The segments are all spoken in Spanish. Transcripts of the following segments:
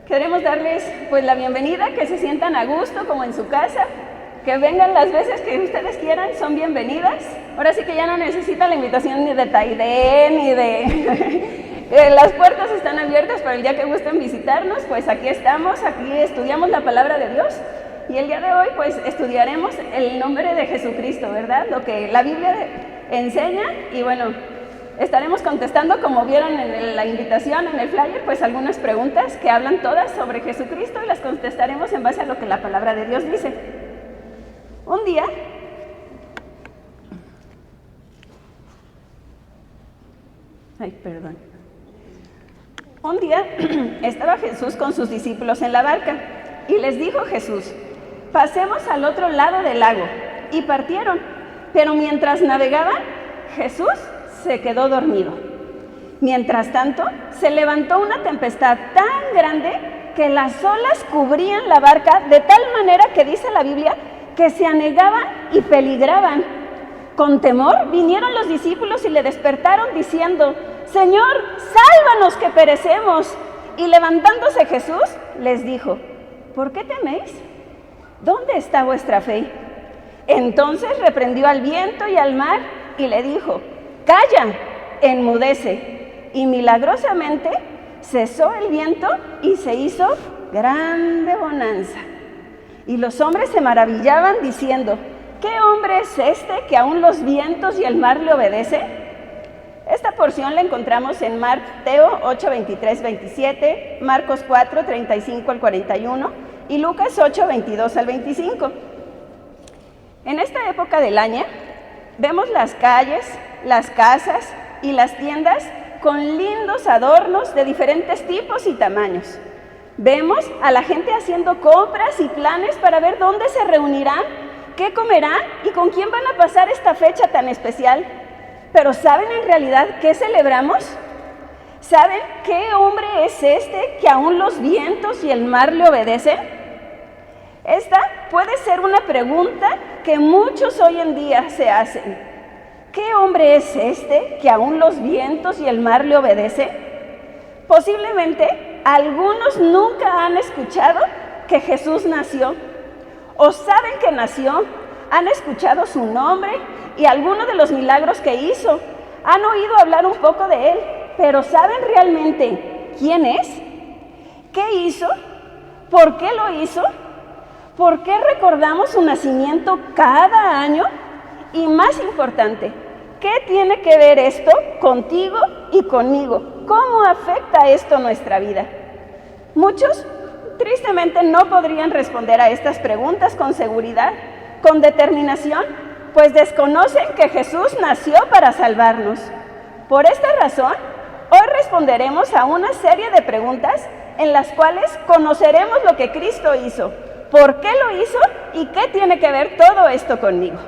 Queremos darles pues la bienvenida, que se sientan a gusto como en su casa, que vengan las veces que ustedes quieran, son bienvenidas. Ahora sí que ya no necesitan la invitación ni de Taide, ni de... las puertas están abiertas para el día que gusten visitarnos, pues aquí estamos, aquí estudiamos la palabra de Dios. Y el día de hoy pues estudiaremos el nombre de Jesucristo, ¿verdad? Lo que la Biblia enseña y bueno... Estaremos contestando, como vieron en la invitación, en el flyer, pues algunas preguntas que hablan todas sobre Jesucristo y las contestaremos en base a lo que la palabra de Dios dice. Un día, estaba Jesús con sus discípulos en la barca y les dijo Jesús: pasemos al otro lado del lago. Y partieron, pero mientras navegaban, Jesús se quedó dormido. Mientras tanto, se levantó una tempestad tan grande que las olas cubrían la barca de tal manera que dice la Biblia que se anegaban y peligraban. Con temor vinieron los discípulos y le despertaron diciendo: Señor, sálvanos que perecemos. Y levantándose Jesús les dijo: ¿por qué teméis? ¿Dónde está vuestra fe? Entonces reprendió al viento y al mar y le dijo: calla, enmudece. Y milagrosamente cesó el viento y se hizo grande bonanza. Y los hombres se maravillaban diciendo: ¿qué hombre es este que aún los vientos y el mar le obedece? Esta porción la encontramos en Mateo 8, 23, 27, Marcos 4, 35 al 41 y Lucas 8, 22 al 25. En esta época del año vemos las calles, las casas y las tiendas con lindos adornos de diferentes tipos y tamaños. Vemos a la gente haciendo compras y planes para ver dónde se reunirán, qué comerán y con quién van a pasar esta fecha tan especial. Pero ¿saben en realidad qué celebramos? ¿Saben qué hombre es este que aún los vientos y el mar le obedecen? Esta puede ser una pregunta que muchos hoy en día se hacen. ¿Qué hombre es este que aún los vientos y el mar le obedecen? Posiblemente algunos nunca han escuchado que Jesús nació, o saben que nació, han escuchado su nombre y algunos de los milagros que hizo, han oído hablar un poco de él, pero ¿saben realmente quién es? ¿Qué hizo? ¿Por qué lo hizo? ¿Por qué recordamos su nacimiento cada año? Y más importante, ¿qué tiene que ver esto contigo y conmigo? ¿Cómo afecta esto nuestra vida? Muchos, tristemente, no podrían responder a estas preguntas con seguridad, con determinación, pues desconocen que Jesús nació para salvarnos. Por esta razón, hoy responderemos a una serie de preguntas en las cuales conoceremos lo que Cristo hizo, por qué lo hizo y qué tiene que ver todo esto conmigo.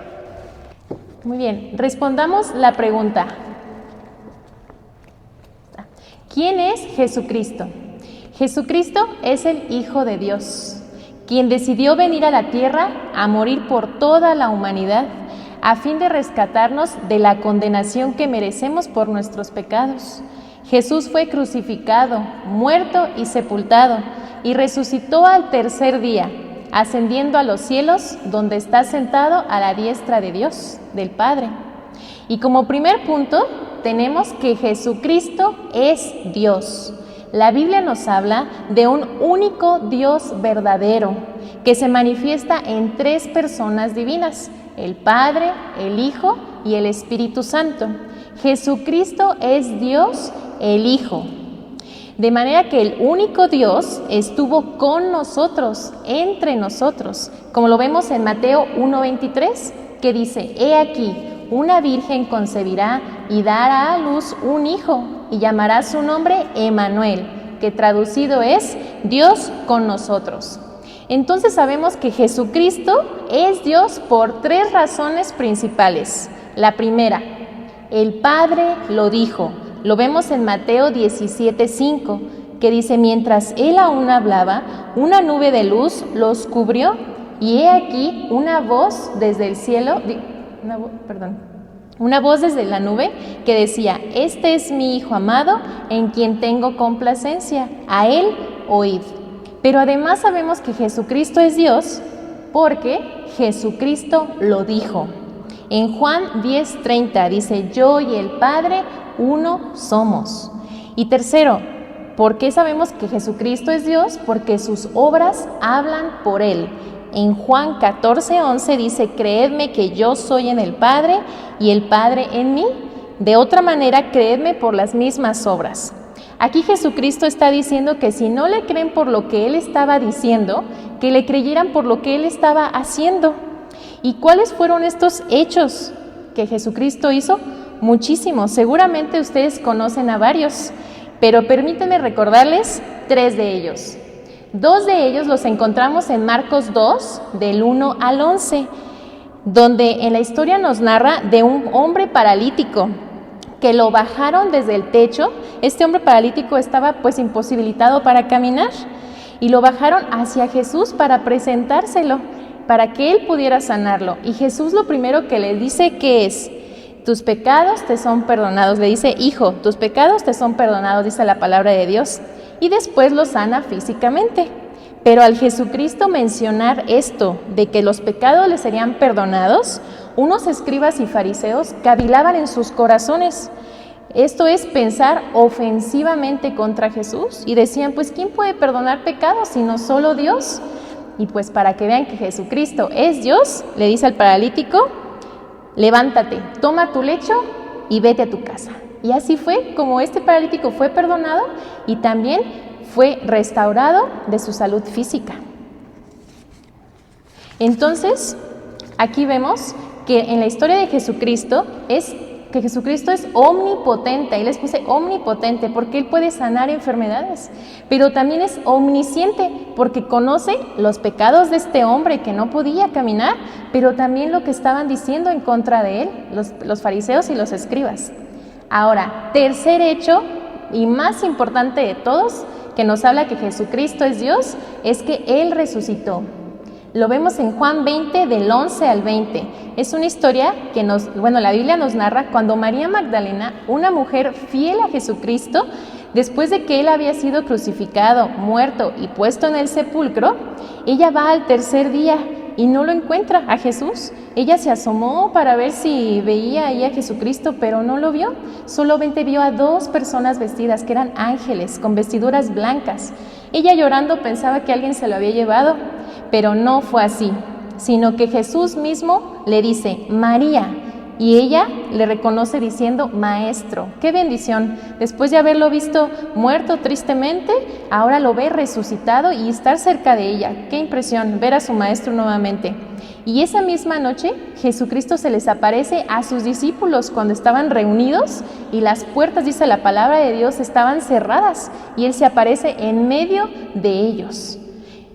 Muy bien, respondamos la pregunta. ¿Quién es Jesucristo? Jesucristo es el Hijo de Dios, quien decidió venir a la tierra a morir por toda la humanidad, a fin de rescatarnos de la condenación que merecemos por nuestros pecados. Jesús fue crucificado, muerto y sepultado, y resucitó al tercer día, ascendiendo a los cielos, donde está sentado a la diestra de Dios, del Padre. Y como primer punto, tenemos que Jesucristo es Dios. La Biblia nos habla de un único Dios verdadero, que se manifiesta en tres personas divinas: el Padre, el Hijo y el Espíritu Santo. Jesucristo es Dios, el Hijo. De manera que el único Dios estuvo con nosotros, entre nosotros, como lo vemos en Mateo 1:23, que dice: He aquí, una virgen concebirá y dará a luz un hijo, y llamará su nombre Emmanuel, que traducido es Dios con nosotros. Entonces sabemos que Jesucristo es Dios por tres razones principales. La primera, el Padre lo dijo. Lo vemos en Mateo 17:5, que dice: mientras él aún hablaba, una nube de luz los cubrió, y he aquí una voz desde el cielo, una voz desde la nube que decía: este es mi Hijo amado, en quien tengo complacencia, a él oíd. Pero además sabemos que Jesucristo es Dios porque Jesucristo lo dijo. En Juan 10:30 dice: yo y el Padre uno somos. Y tercero, ¿por qué sabemos que Jesucristo es Dios? Porque sus obras hablan por él. En Juan 14:11 dice: creedme que yo soy en el Padre y el Padre en mí. De otra manera, creedme por las mismas obras. Aquí Jesucristo está diciendo que si no le creen por lo que él estaba diciendo, que le creyeran por lo que él estaba haciendo. ¿Y cuáles fueron estos hechos que Jesucristo hizo? Muchísimos. Seguramente ustedes conocen a varios, pero permítanme recordarles tres de ellos. Dos de ellos los encontramos en Marcos 2, del 1 al 11, donde en la historia nos narra de un hombre paralítico que lo bajaron desde el techo. Este hombre paralítico estaba pues imposibilitado para caminar y lo bajaron hacia Jesús para presentárselo, para que él pudiera sanarlo. Y Jesús lo primero que le dice que es: tus pecados te son perdonados. Le dice: hijo, tus pecados te son perdonados, dice la palabra de Dios. Y después lo sana físicamente. Pero al Jesucristo mencionar esto de que los pecados le serían perdonados, unos escribas y fariseos cavilaban en sus corazones. Esto es pensar ofensivamente contra Jesús y decían: pues ¿quién puede perdonar pecados sino solo Dios? Y pues para que vean que Jesucristo es Dios, le dice al paralítico: levántate, toma tu lecho y vete a tu casa. Y así fue como este paralítico fue perdonado y también fue restaurado de su salud física. Entonces, aquí vemos que en la historia de Jesucristo es omnipotente. Ahí les puse omnipotente porque Él puede sanar enfermedades, pero también es omnisciente porque conoce los pecados de este hombre que no podía caminar, pero también lo que estaban diciendo en contra de Él, los fariseos y los escribas. Ahora, tercer hecho y más importante de todos, que nos habla que Jesucristo es Dios, es que Él resucitó. Lo vemos en Juan 20, del 11 al 20. Es una historia que la Biblia nos narra cuando María Magdalena, una mujer fiel a Jesucristo, después de que Él había sido crucificado, muerto y puesto en el sepulcro, ella va al tercer día y no lo encuentra a Jesús. Ella se asomó para ver si veía ahí a Jesucristo, pero no lo vio. Solamente vio a 2 personas vestidas, que eran ángeles, con vestiduras blancas. Ella llorando pensaba que alguien se lo había llevado, pero no fue así, sino que Jesús mismo le dice, María, y ella le reconoce diciendo, Maestro. ¡Qué bendición! Después de haberlo visto muerto tristemente, ahora lo ve resucitado y estar cerca de ella. ¡Qué impresión! Ver a su Maestro nuevamente. Y esa misma noche, Jesucristo se les aparece a sus discípulos cuando estaban reunidos y las puertas, dice la palabra de Dios, estaban cerradas y Él se aparece en medio de ellos,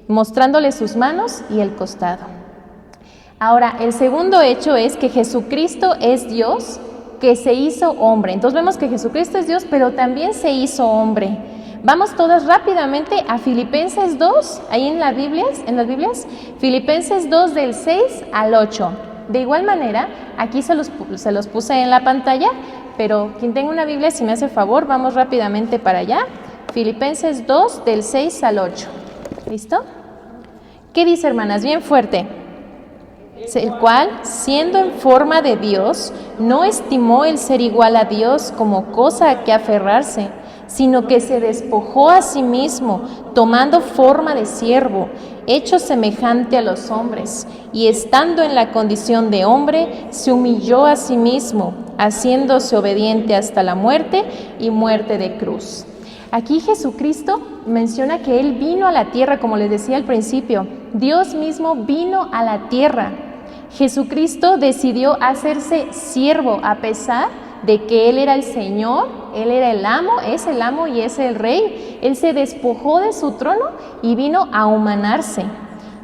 mostrándoles sus manos y el costado. Ahora, el segundo hecho es que Jesucristo es Dios que se hizo hombre. Entonces vemos que Jesucristo es Dios, pero también se hizo hombre. Vamos todas rápidamente a Filipenses 2, ahí en las Biblias, Filipenses 2 del 6 al 8. De igual manera, aquí se los puse en la pantalla, pero quien tenga una Biblia, si me hace favor, vamos rápidamente para allá. Filipenses 2 del 6 al 8. ¿Listo? ¿Qué dice, hermanas? Bien fuerte. El cual, siendo en forma de Dios, no estimó el ser igual a Dios como cosa a que aferrarse, sino que se despojó a sí mismo, tomando forma de siervo, hecho semejante a los hombres, y estando en la condición de hombre, se humilló a sí mismo, haciéndose obediente hasta la muerte y muerte de cruz. Aquí Jesucristo menciona que Él vino a la tierra, como les decía al principio. Dios mismo vino a la tierra. Jesucristo decidió hacerse siervo a pesar de que Él era el Señor, Él era el amo, es el amo y es el rey. Él se despojó de su trono y vino a humanarse.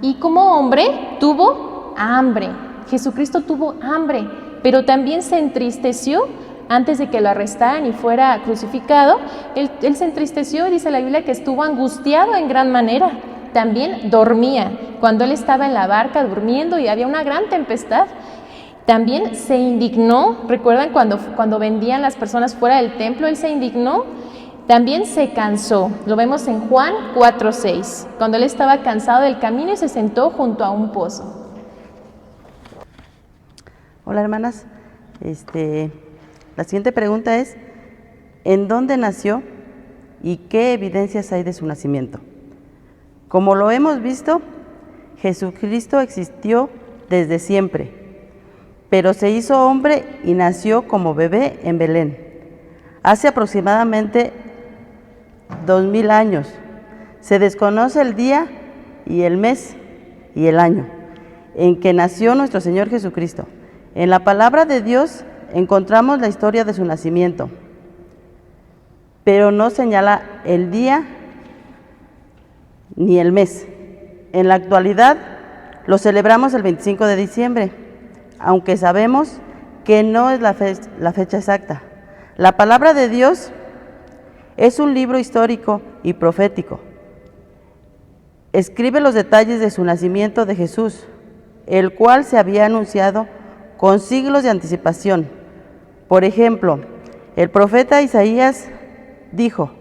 Y como hombre tuvo hambre. Jesucristo tuvo hambre, pero también se entristeció antes de que lo arrestaran y fuera crucificado. Él se entristeció, dice la Biblia, que estuvo angustiado en gran manera. También dormía, cuando Él estaba en la barca durmiendo y había una gran tempestad. También se indignó, ¿recuerdan cuando vendían las personas fuera del templo? Él se indignó. También se cansó, lo vemos en Juan 4:6, cuando Él estaba cansado del camino y se sentó junto a un pozo. Hola, hermanas. La siguiente pregunta es, ¿en dónde nació y qué evidencias hay de su nacimiento? Como lo hemos visto, Jesucristo existió desde siempre, pero se hizo hombre y nació como bebé en Belén, hace aproximadamente 2000 años. Se desconoce el día y el mes y el año en que nació nuestro Señor Jesucristo. En la palabra de Dios encontramos la historia de su nacimiento, pero no señala el día ni el mes. En la actualidad lo celebramos el 25 de diciembre, aunque sabemos que no es la fecha exacta. La palabra de Dios es un libro histórico y profético. Escribe los detalles de su nacimiento de Jesús, el cual se había anunciado con siglos de anticipación. Por ejemplo, el profeta Isaías dijo: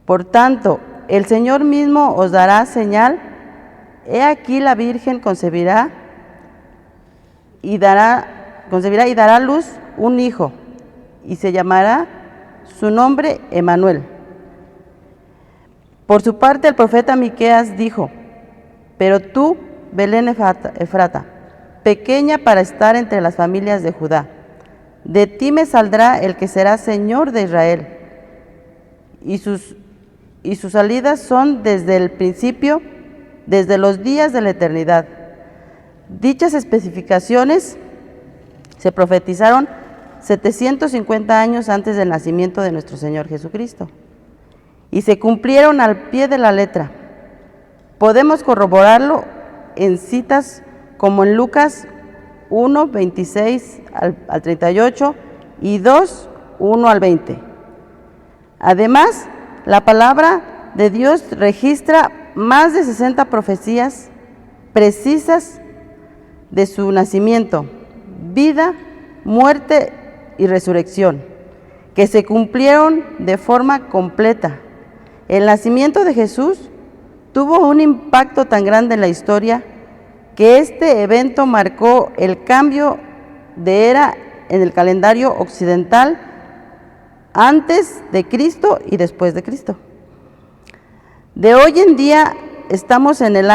por tanto, el Señor mismo os dará señal, he aquí la Virgen concebirá y dará a luz un hijo, y se llamará su nombre Emmanuel. Por su parte, el profeta Miqueas dijo: pero tú, Belén Efrata, pequeña para estar entre las familias de Judá, de ti me saldrá el que será Señor de Israel, y sus salidas son desde el principio, desde los días de la eternidad. Dichas especificaciones se profetizaron 750 años antes del nacimiento de nuestro Señor Jesucristo y se cumplieron al pie de la letra. Podemos corroborarlo en citas como en Lucas 1, 26 al 38 y 2, 1 al 20. Además, la palabra de Dios registra más de 60 profecías precisas de su nacimiento, vida, muerte y resurrección, que se cumplieron de forma completa. El nacimiento de Jesús tuvo un impacto tan grande en la historia que este evento marcó el cambio de era en el calendario occidental antes de Cristo y después de Cristo. De hoy en día estamos en el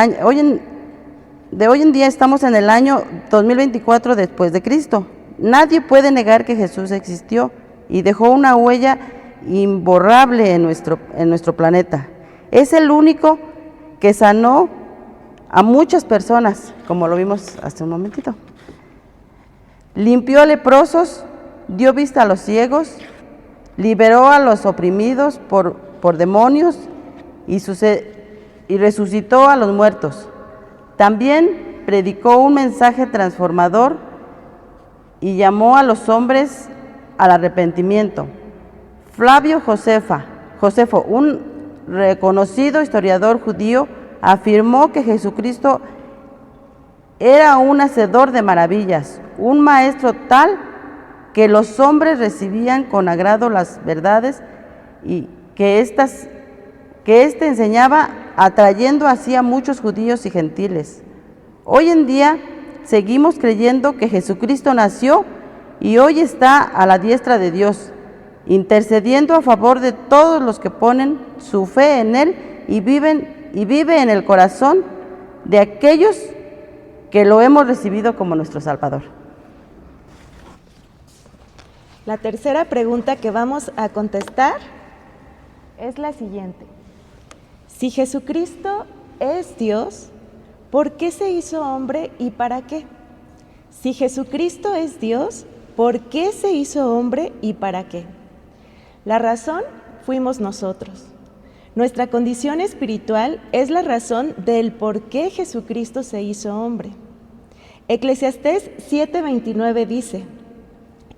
año 2024 después de Cristo. Nadie puede negar que Jesús existió y dejó una huella imborrable en nuestro planeta. Es el único que sanó a muchas personas, como lo vimos hace un momentito. Limpió a leprosos, dio vista a los ciegos, liberó a los oprimidos por demonios y resucitó a los muertos. También predicó un mensaje transformador y llamó a los hombres al arrepentimiento. Flavio Josefo, un reconocido historiador judío, afirmó que Jesucristo era un hacedor de maravillas, un maestro tal que los hombres recibían con agrado las verdades y que éste enseñaba, atrayendo así a muchos judíos y gentiles. Hoy en día seguimos creyendo que Jesucristo nació y hoy está a la diestra de Dios, intercediendo a favor de todos los que ponen su fe en Él y vive en el corazón de aquellos que lo hemos recibido como nuestro Salvador. La tercera pregunta que vamos a contestar es la siguiente. Si Jesucristo es Dios, ¿por qué se hizo hombre y para qué? Si Jesucristo es Dios, ¿por qué se hizo hombre y para qué? La razón fuimos nosotros. Nuestra condición espiritual es la razón del por qué Jesucristo se hizo hombre. Eclesiastés 7:29 dice: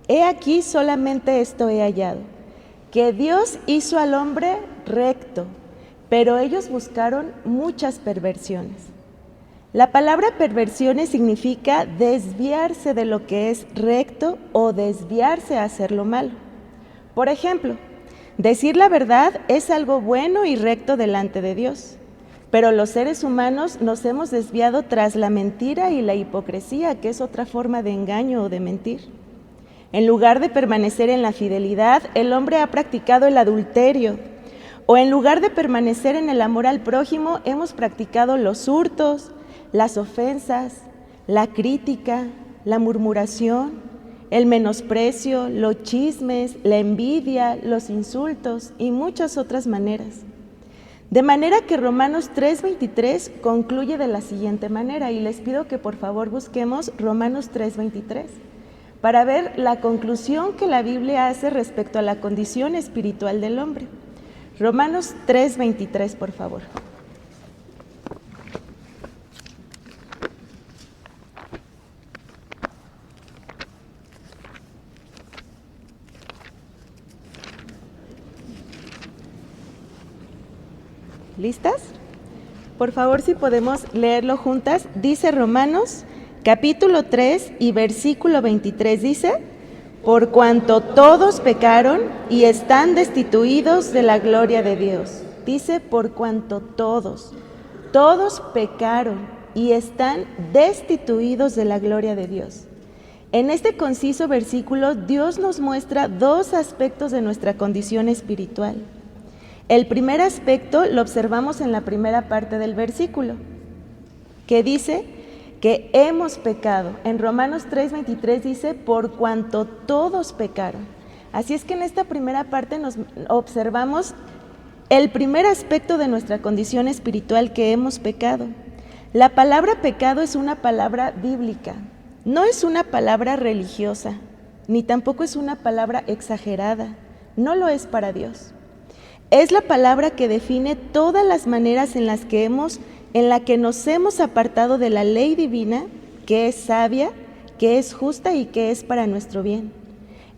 He aquí solamente esto he hallado, que Dios hizo al hombre recto, pero ellos buscaron muchas perversiones. La palabra perversiones significa desviarse de lo que es recto o desviarse a hacer lo malo. Por ejemplo, decir la verdad es algo bueno y recto delante de Dios, pero los seres humanos nos hemos desviado tras la mentira y la hipocresía, que es otra forma de engaño o de mentir. En lugar de permanecer en la fidelidad, el hombre ha practicado el adulterio, o en lugar de permanecer en el amor al prójimo, hemos practicado los hurtos, las ofensas, la crítica, la murmuración, el menosprecio, los chismes, la envidia, los insultos y muchas otras maneras. De manera que Romanos 3:23 concluye de la siguiente manera, y les pido que por favor busquemos Romanos 3:23 para ver la conclusión que la Biblia hace respecto a la condición espiritual del hombre. Romanos 3:23, por favor. ¿Listas? Por favor, si podemos leerlo juntas. Dice Romanos, capítulo 3 y versículo 23, dice: Por cuanto todos pecaron y están destituidos de la gloria de Dios. Dice, por cuanto todos pecaron y están destituidos de la gloria de Dios. En este conciso versículo, Dios nos muestra dos aspectos de nuestra condición espiritual. El primer aspecto lo observamos en la primera parte del versículo, que dice que hemos pecado. En Romanos 3:23 dice, por cuanto todos pecaron. Así es que en esta primera parte nos observamos el primer aspecto de nuestra condición espiritual, que hemos pecado. La palabra pecado es una palabra bíblica, no es una palabra religiosa, ni tampoco es una palabra exagerada, no lo es para Dios. Es la palabra que define todas las maneras en la que nos hemos apartado de la ley divina, que es sabia, que es justa y que es para nuestro bien.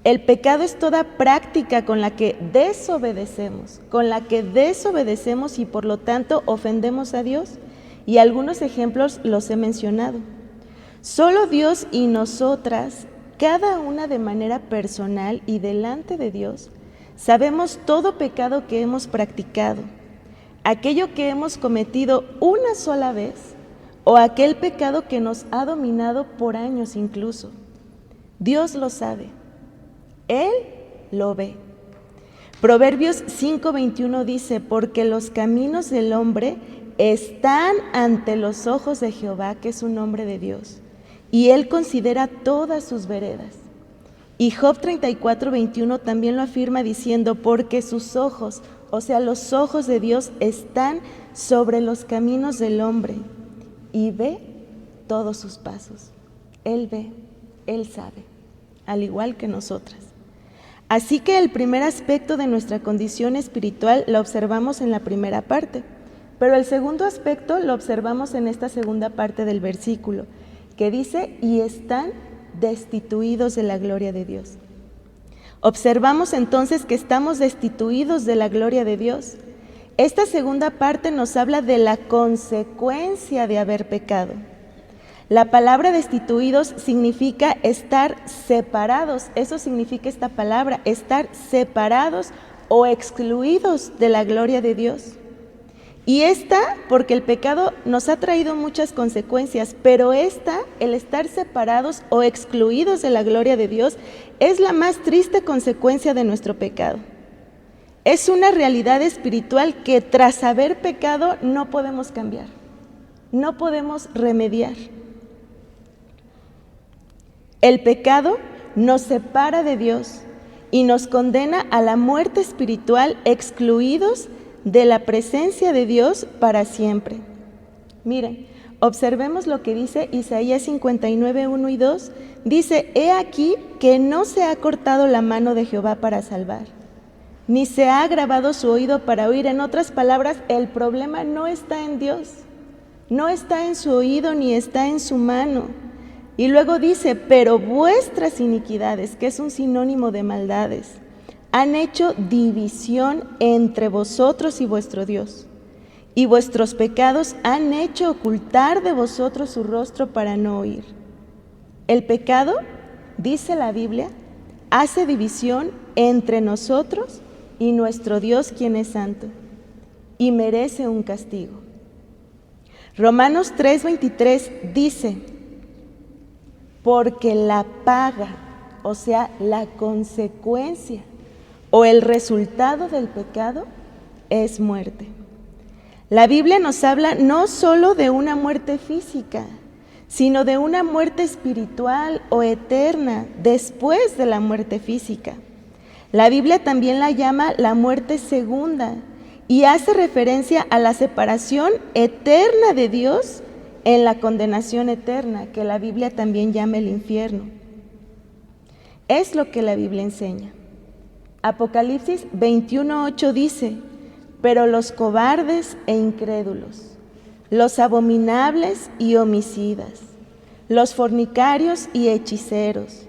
El pecado es toda práctica con la que desobedecemos y por lo tanto ofendemos a Dios. Y algunos ejemplos los he mencionado. Solo Dios y nosotras, cada una de manera personal y delante de Dios, sabemos todo pecado que hemos practicado, aquello que hemos cometido una sola vez o aquel pecado que nos ha dominado por años incluso. Dios lo sabe, Él lo ve. Proverbios 5:21 dice, porque los caminos del hombre están ante los ojos de Jehová, que es un nombre de Dios, y Él considera todas sus veredas. Y Job 34:21 también lo afirma diciendo, porque sus ojos, o sea, los ojos de Dios están sobre los caminos del hombre y ve todos sus pasos. Él ve, Él sabe, al igual que nosotras. Así que el primer aspecto de nuestra condición espiritual lo observamos en la primera parte, pero el segundo aspecto lo observamos en esta segunda parte del versículo, que dice, y están destituidos de la gloria de Dios. Observamos entonces que estamos destituidos de la gloria de Dios. Esta segunda parte nos habla de la consecuencia de haber pecado. La palabra destituidos significa estar separados, eso significa esta palabra, estar separados o excluidos de la gloria de Dios. Y porque el pecado nos ha traído muchas consecuencias, pero el estar separados o excluidos de la gloria de Dios, es la más triste consecuencia de nuestro pecado. Es una realidad espiritual que tras haber pecado no podemos cambiar, no podemos remediar. El pecado nos separa de Dios y nos condena a la muerte espiritual, excluidos de la presencia de Dios para siempre. Miren, observemos lo que dice Isaías 59, 1 y 2. Dice, he aquí que no se ha cortado la mano de Jehová para salvar, ni se ha agravado su oído para oír. En otras palabras, el problema no está en Dios, no está en su oído ni está en su mano. Y luego dice, pero vuestras iniquidades, que es un sinónimo de maldades, han hecho división entre vosotros y vuestro Dios, y vuestros pecados han hecho ocultar de vosotros su rostro para no oír. El pecado, dice la Biblia, hace división entre nosotros y nuestro Dios, quien es santo, y merece un castigo. Romanos 3:23 dice, porque la paga, o sea, la consecuencia o el resultado del pecado es muerte. La Biblia nos habla no solo de una muerte física, sino de una muerte espiritual o eterna después de la muerte física. La Biblia también la llama la muerte segunda y hace referencia a la separación eterna de Dios en la condenación eterna, que la Biblia también llama el infierno. Es lo que la Biblia enseña. Apocalipsis 21:8 dice, pero los cobardes e incrédulos, los abominables y homicidas, los fornicarios y hechiceros,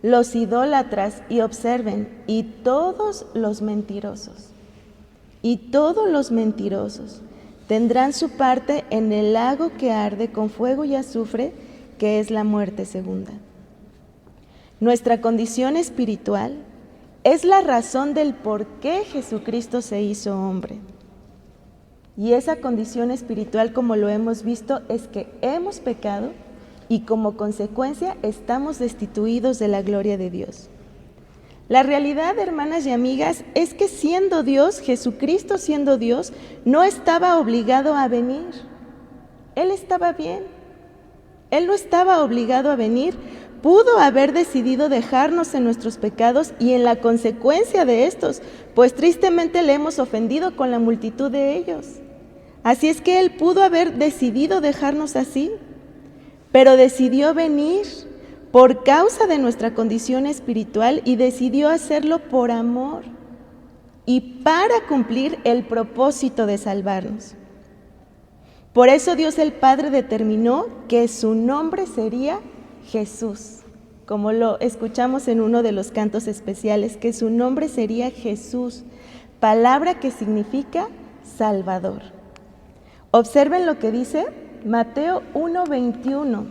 los idólatras y observen, y todos los mentirosos tendrán su parte en el lago que arde con fuego y azufre, que es la muerte segunda. Nuestra condición espiritual es la razón del por qué Jesucristo se hizo hombre. Y esa condición espiritual, como lo hemos visto, es que hemos pecado y como consecuencia estamos destituidos de la gloria de Dios. La realidad, hermanas y amigas, es que siendo Dios, Jesucristo siendo Dios, no estaba obligado a venir. Él estaba bien. Él no estaba obligado a venir. Pudo haber decidido dejarnos en nuestros pecados y en la consecuencia de estos, pues tristemente le hemos ofendido con la multitud de ellos. Así es que Él pudo haber decidido dejarnos así, pero decidió venir por causa de nuestra condición espiritual y decidió hacerlo por amor y para cumplir el propósito de salvarnos. Por eso Dios el Padre determinó que su nombre sería Jesús, como lo escuchamos en uno de los cantos especiales, que su nombre sería Jesús, palabra que significa Salvador. Observen lo que dice Mateo 1:21.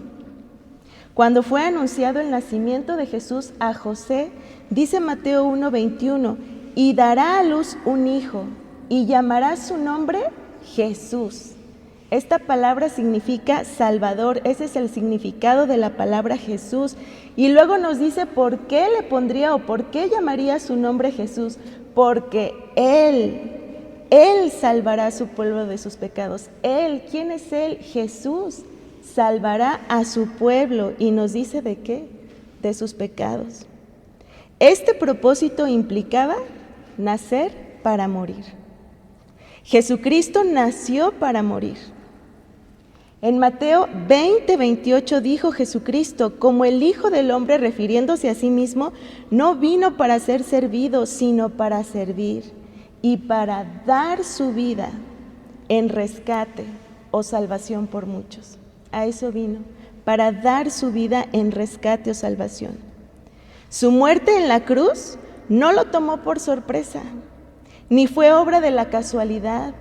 Cuando fue anunciado el nacimiento de Jesús a José, dice Mateo 1:21, y dará a luz un hijo, y llamará su nombre Jesús. Esta palabra significa Salvador, ese es el significado de la palabra Jesús. Y luego nos dice por qué le pondría o por qué llamaría su nombre Jesús. Porque Él salvará a su pueblo de sus pecados. Él, ¿quién es Él? Jesús salvará a su pueblo. ¿Y nos dice de qué? De sus pecados. Este propósito implicaba nacer para morir. Jesucristo nació para morir. En Mateo 20:28 dijo Jesucristo, como el Hijo del Hombre, refiriéndose a sí mismo, no vino para ser servido, sino para servir y para dar su vida en rescate o salvación por muchos. A eso vino, para dar su vida en rescate o salvación. Su muerte en la cruz no lo tomó por sorpresa, ni fue obra de la casualidad.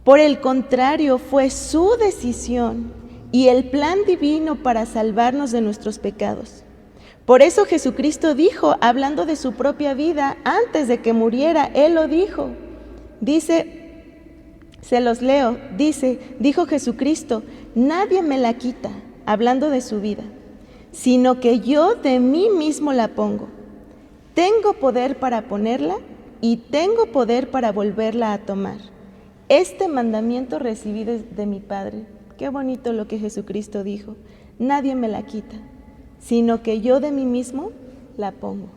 Por el contrario, fue su decisión y el plan divino para salvarnos de nuestros pecados. Por eso Jesucristo dijo, hablando de su propia vida, antes de que muriera, Él lo dijo. Dice, se los leo, dijo Jesucristo, nadie me la quita, hablando de su vida, sino que yo de mí mismo la pongo. Tengo poder para ponerla y tengo poder para volverla a tomar. Este mandamiento recibí de mi Padre. Qué bonito lo que Jesucristo dijo. Nadie me la quita, sino que yo de mí mismo la pongo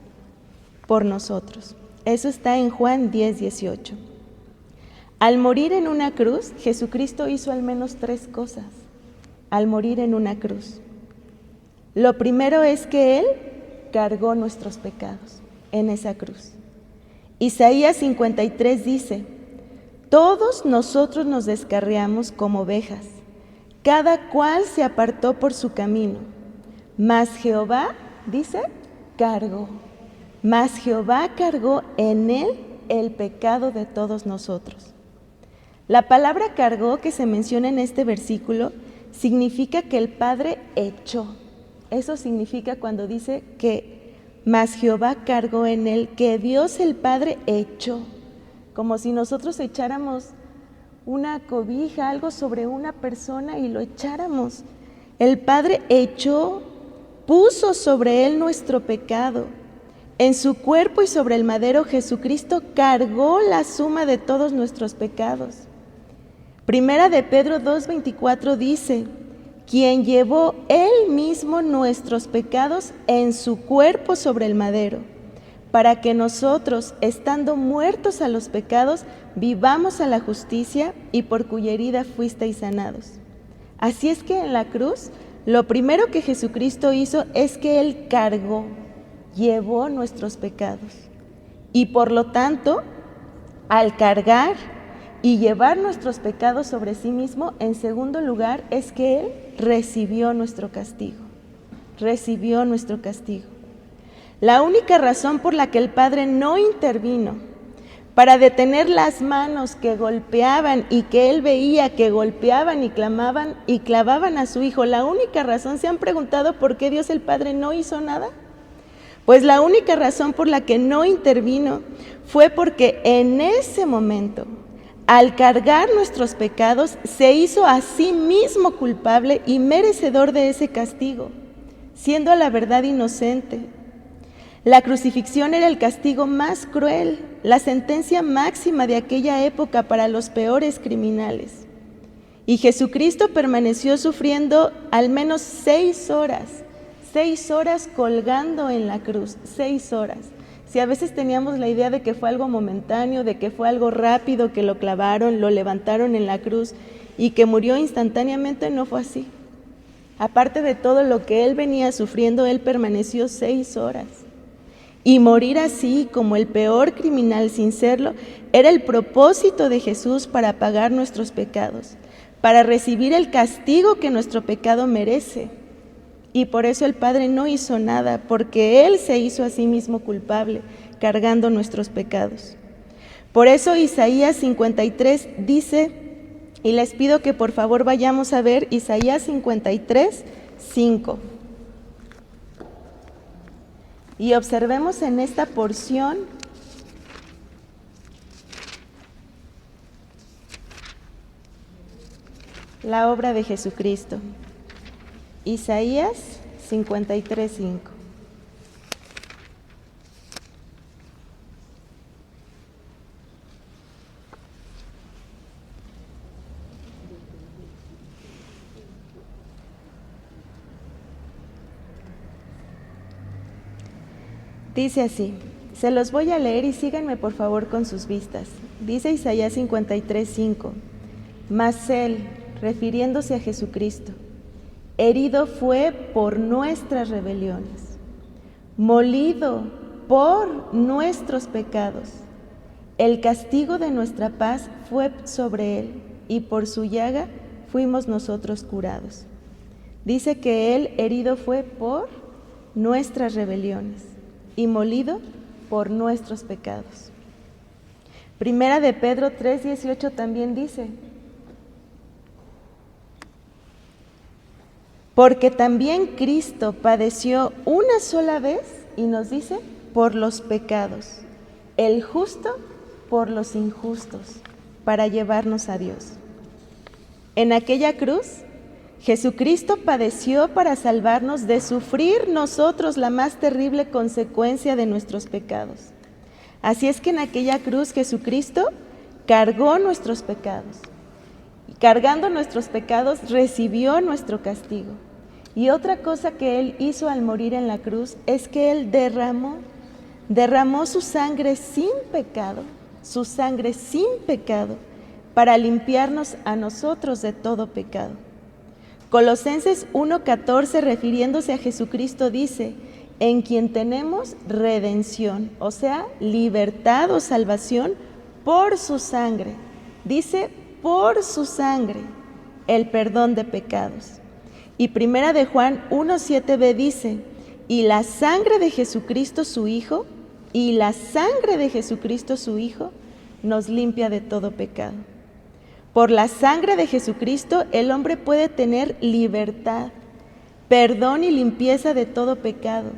por nosotros. Eso está en Juan 10:18. Al morir en una cruz, Jesucristo hizo al menos 3 cosas. Al morir en una cruz. Lo primero es que Él cargó nuestros pecados en esa cruz. Isaías 53 dice, todos nosotros nos descarriamos como ovejas, cada cual se apartó por su camino, mas Jehová, dice, cargó. Mas Jehová cargó en Él el pecado de todos nosotros. La palabra cargó que se menciona en este versículo significa que el Padre echó. Eso significa cuando dice que mas Jehová cargó en Él, que Dios el Padre echó. Como si nosotros echáramos una cobija, algo sobre una persona y lo echáramos. El Padre echó, puso sobre Él nuestro pecado. En su cuerpo y sobre el madero Jesucristo cargó la suma de todos nuestros pecados. Primera de Pedro 2:24 dice, quien llevó Él mismo nuestros pecados en su cuerpo sobre el madero, para que nosotros, estando muertos a los pecados, vivamos a la justicia y por cuya herida fuisteis sanados. Así es que en la cruz, lo primero que Jesucristo hizo es que Él cargó, llevó nuestros pecados. Y por lo tanto, al cargar y llevar nuestros pecados sobre sí mismo, en segundo lugar, es que Él recibió nuestro castigo. Recibió nuestro castigo. La única razón por la que el Padre no intervino para detener las manos que golpeaban y que Él veía que golpeaban y clavaban a su Hijo, la única razón, ¿se han preguntado por qué Dios el Padre no hizo nada? Pues la única razón por la que no intervino fue porque en ese momento, al cargar nuestros pecados, se hizo a sí mismo culpable y merecedor de ese castigo, siendo a la verdad inocente. La crucifixión era el castigo más cruel, la sentencia máxima de aquella época para los peores criminales. Y Jesucristo permaneció sufriendo al menos 6 horas colgando en la cruz, 6 horas, Si a veces teníamos la idea de que fue algo momentáneo, de que fue algo rápido, que lo clavaron, lo levantaron en la cruz y que murió instantáneamente, no fue así. Aparte de todo lo que él venía sufriendo, él permaneció 6 horas. Y morir así, como el peor criminal sin serlo, era el propósito de Jesús para pagar nuestros pecados, para recibir el castigo que nuestro pecado merece. Y por eso el Padre no hizo nada, porque Él se hizo a sí mismo culpable, cargando nuestros pecados. Por eso Isaías 53 dice, y les pido que por favor vayamos a ver Isaías 53, 5. Y observemos en esta porción la obra de Jesucristo. Isaías 53, 5. Dice así, se los voy a leer y síganme por favor con sus vistas. Dice Isaías 53, 5. Mas Él, refiriéndose a Jesucristo, herido fue por nuestras rebeliones, molido por nuestros pecados. El castigo de nuestra paz fue sobre Él, y por su llaga fuimos nosotros curados. Dice que Él herido fue por nuestras rebeliones y molido por nuestros pecados. Primera de Pedro 3:18 también dice, porque también Cristo padeció una sola vez, y nos dice, por los pecados, el justo por los injustos, para llevarnos a Dios. En aquella cruz, Jesucristo padeció para salvarnos de sufrir nosotros la más terrible consecuencia de nuestros pecados. Así es que en aquella cruz Jesucristo cargó nuestros pecados. Y cargando nuestros pecados recibió nuestro castigo. Y otra cosa que Él hizo al morir en la cruz es que Él derramó su sangre sin pecado, para limpiarnos a nosotros de todo pecado. Colosenses 1:14, refiriéndose a Jesucristo, dice, en quien tenemos redención, o sea, libertad o salvación por su sangre. Dice, por su sangre, el perdón de pecados. Y primera de Juan 1:7b dice, y la sangre de Jesucristo su Hijo, nos limpia de todo pecado. Por la sangre de Jesucristo el hombre puede tener libertad, perdón y limpieza de todo pecado.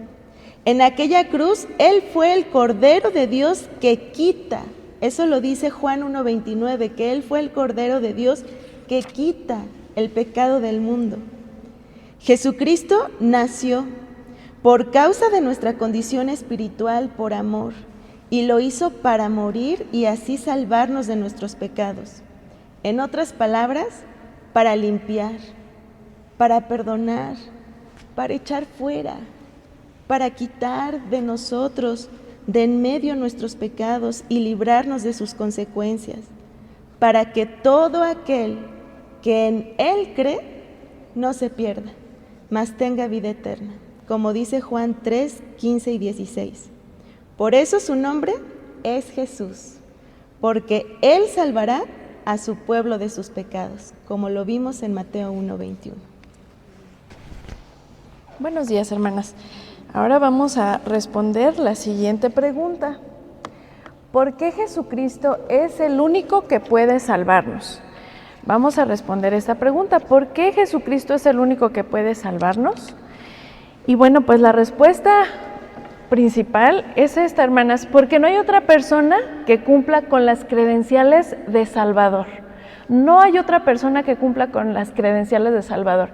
En aquella cruz Él fue el Cordero de Dios que quita, eso lo dice Juan 1:29, que Él fue el Cordero de Dios que quita el pecado del mundo. Jesucristo nació por causa de nuestra condición espiritual por amor, y lo hizo para morir y así salvarnos de nuestros pecados. En otras palabras, para limpiar, para perdonar, para echar fuera, para quitar de nosotros, de en medio nuestros pecados y librarnos de sus consecuencias, para que todo aquel que en Él cree no se pierda, mas tenga vida eterna, como dice Juan 3:15 y 16. Por eso su nombre es Jesús, porque Él salvará a su pueblo de sus pecados, como lo vimos en Mateo 1:21. Buenos días, hermanas. Ahora vamos a responder la siguiente pregunta. ¿Por qué Jesucristo es el único que puede salvarnos? Vamos a responder esta pregunta. ¿Por qué Jesucristo es el único que puede salvarnos? Y bueno, pues la respuesta principal es esta, hermanas, porque no hay otra persona que cumpla con las credenciales de Salvador. No hay otra persona que cumpla con las credenciales de Salvador.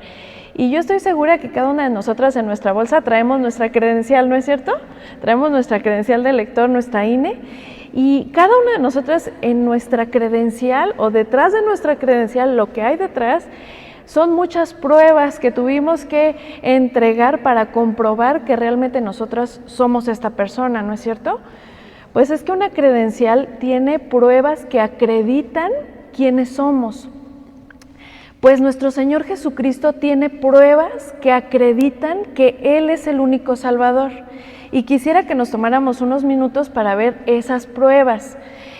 Y yo estoy segura que cada una de nosotras en nuestra bolsa traemos nuestra credencial, ¿no es cierto? Traemos nuestra credencial de lector, nuestra INE, y cada una de nosotras en nuestra credencial o detrás de nuestra credencial, lo que hay detrás, Son muchas pruebas que tuvimos que entregar para comprobar que realmente nosotras somos esta persona, ¿no es cierto? Pues es que una credencial tiene pruebas que acreditan quiénes somos. Pues nuestro Señor Jesucristo tiene pruebas que acreditan que Él es el único Salvador. Y quisiera que nos tomáramos unos minutos para ver esas pruebas,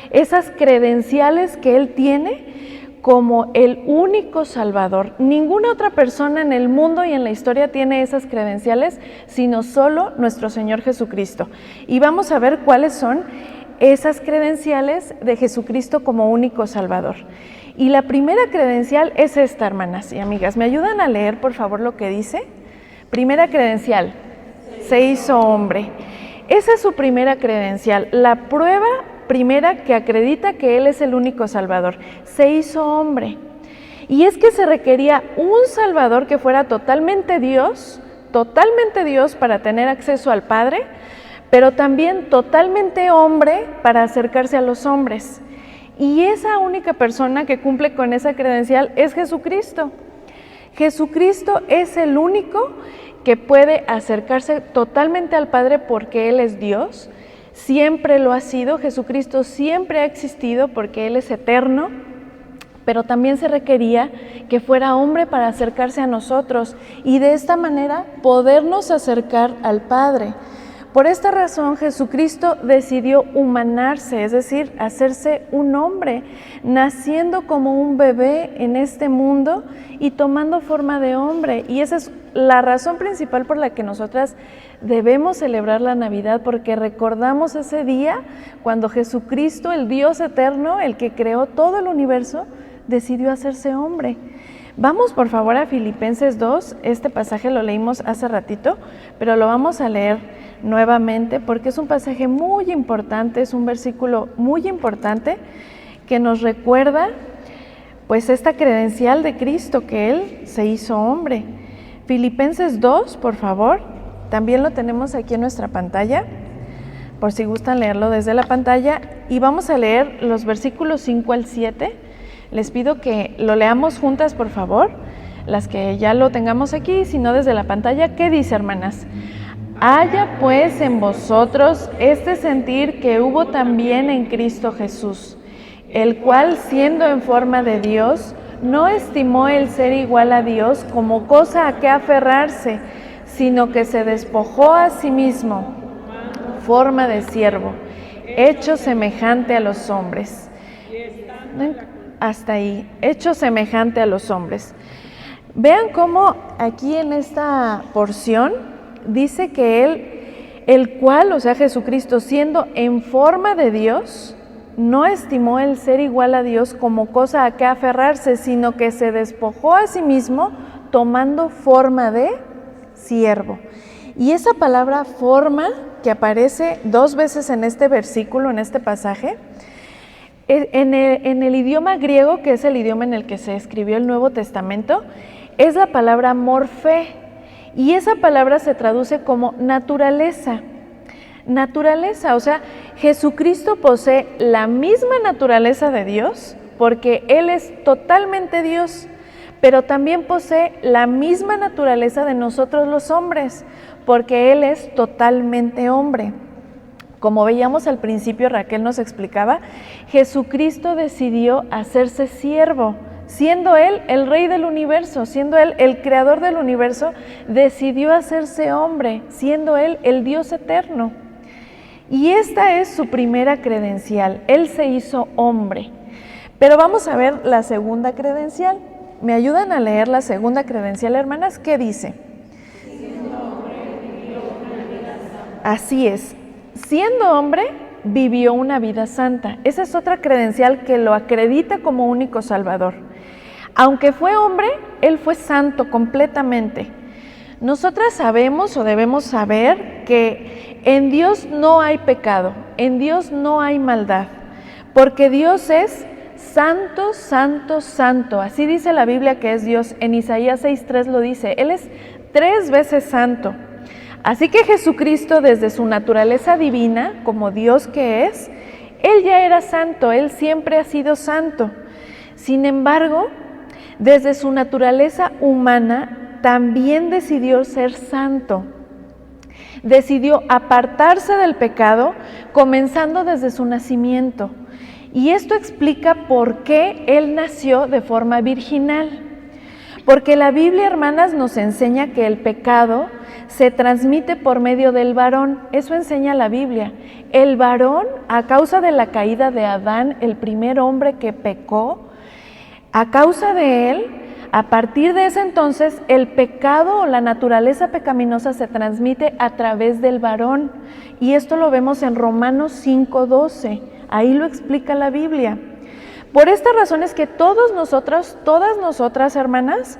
esas credenciales que Él tiene como el único Salvador. Ninguna otra persona en el mundo y en la historia tiene esas credenciales, sino solo nuestro Señor Jesucristo. Y vamos a ver cuáles son esas credenciales de Jesucristo como único Salvador. Y la primera credencial es esta, hermanas y amigas. ¿Me ayudan a leer, por favor, lo que dice? Primera credencial, se hizo hombre. Esa es su primera credencial, la prueba primera que acredita que Él es el único Salvador. Se hizo hombre. Y es que se requería un Salvador que fuera totalmente Dios para tener acceso al Padre, pero también totalmente hombre para acercarse a los hombres. Y esa única persona que cumple con esa credencial es Jesucristo. Jesucristo es el único que puede acercarse totalmente al Padre porque Él es Dios. Siempre lo ha sido, Jesucristo siempre ha existido porque Él es eterno, pero también se requería que fuera hombre para acercarse a nosotros y de esta manera podernos acercar al Padre. Por esta razón Jesucristo decidió humanarse, es decir, hacerse un hombre, naciendo como un bebé en este mundo y tomando forma de hombre. Y esa es la razón principal por la que nosotras debemos celebrar la Navidad, porque recordamos ese día cuando Jesucristo, el Dios eterno, el que creó todo el universo, decidió hacerse hombre. Vamos por favor a Filipenses 2, este pasaje lo leímos hace ratito, pero lo vamos a leer nuevamente porque es un pasaje muy importante, es un versículo muy importante que nos recuerda pues esta credencial de Cristo, que Él se hizo hombre. Filipenses 2, por favor, también lo tenemos aquí en nuestra pantalla, por si gustan leerlo desde la pantalla, y vamos a leer los versículos 5 al 7. Les pido que lo leamos juntas, por favor, las que ya lo tengamos aquí, si no desde la pantalla. ¿Qué dice, hermanas? Haya pues en vosotros este sentir que hubo también en Cristo Jesús, el cual, siendo en forma de Dios, no estimó el ser igual a Dios como cosa a que aferrarse, sino que se despojó a sí mismo, forma de siervo, hecho semejante a los hombres. Hasta ahí, hecho semejante a los hombres. Vean cómo aquí en esta porción dice que Él, el cual, o sea Jesucristo, siendo en forma de Dios, no estimó el ser igual a Dios como cosa a que aferrarse, sino que se despojó a sí mismo tomando forma de siervo. Y esa palabra forma, que aparece 2 veces en este versículo, en este pasaje, en el idioma griego, que es el idioma en el que se escribió el Nuevo Testamento, es la palabra morfé, y esa palabra se traduce como naturaleza. Naturaleza, o sea, Jesucristo posee la misma naturaleza de Dios, porque Él es totalmente Dios, pero también posee la misma naturaleza de nosotros los hombres, porque Él es totalmente hombre. Como veíamos al principio, Raquel nos explicaba, Jesucristo decidió hacerse siervo. Siendo Él el Rey del universo, siendo Él el Creador del universo, decidió hacerse hombre, siendo Él el Dios eterno. Y esta es su primera credencial, Él se hizo hombre. Pero vamos a ver la segunda credencial. ¿Me ayudan a leer la segunda credencial, hermanas? ¿Qué dice? Así es. Siendo hombre, vivió una vida santa. Esa es otra credencial que lo acredita como único Salvador. Aunque fue hombre, Él fue santo completamente. Nosotras sabemos o debemos saber que en Dios no hay pecado, en Dios no hay maldad, porque Dios es santo, santo, santo. Así dice la Biblia que es Dios. En Isaías 6:3 lo dice. Él es 3 veces santo. Así que Jesucristo, desde su naturaleza divina, como Dios que es, Él ya era santo, Él siempre ha sido santo. Sin embargo, desde su naturaleza humana, también decidió ser santo. Decidió apartarse del pecado, comenzando desde su nacimiento. Y esto explica por qué Él nació de forma virginal. Porque la Biblia, hermanas, nos enseña que el pecado se transmite por medio del varón. Eso enseña la Biblia. El varón, a causa de la caída de Adán, el primer hombre que pecó, a causa de él, a partir de ese entonces, el pecado o la naturaleza pecaminosa se transmite a través del varón. Y esto lo vemos en Romanos 5:12. Ahí lo explica la Biblia. Por esta razón es que todas nosotras, hermanas,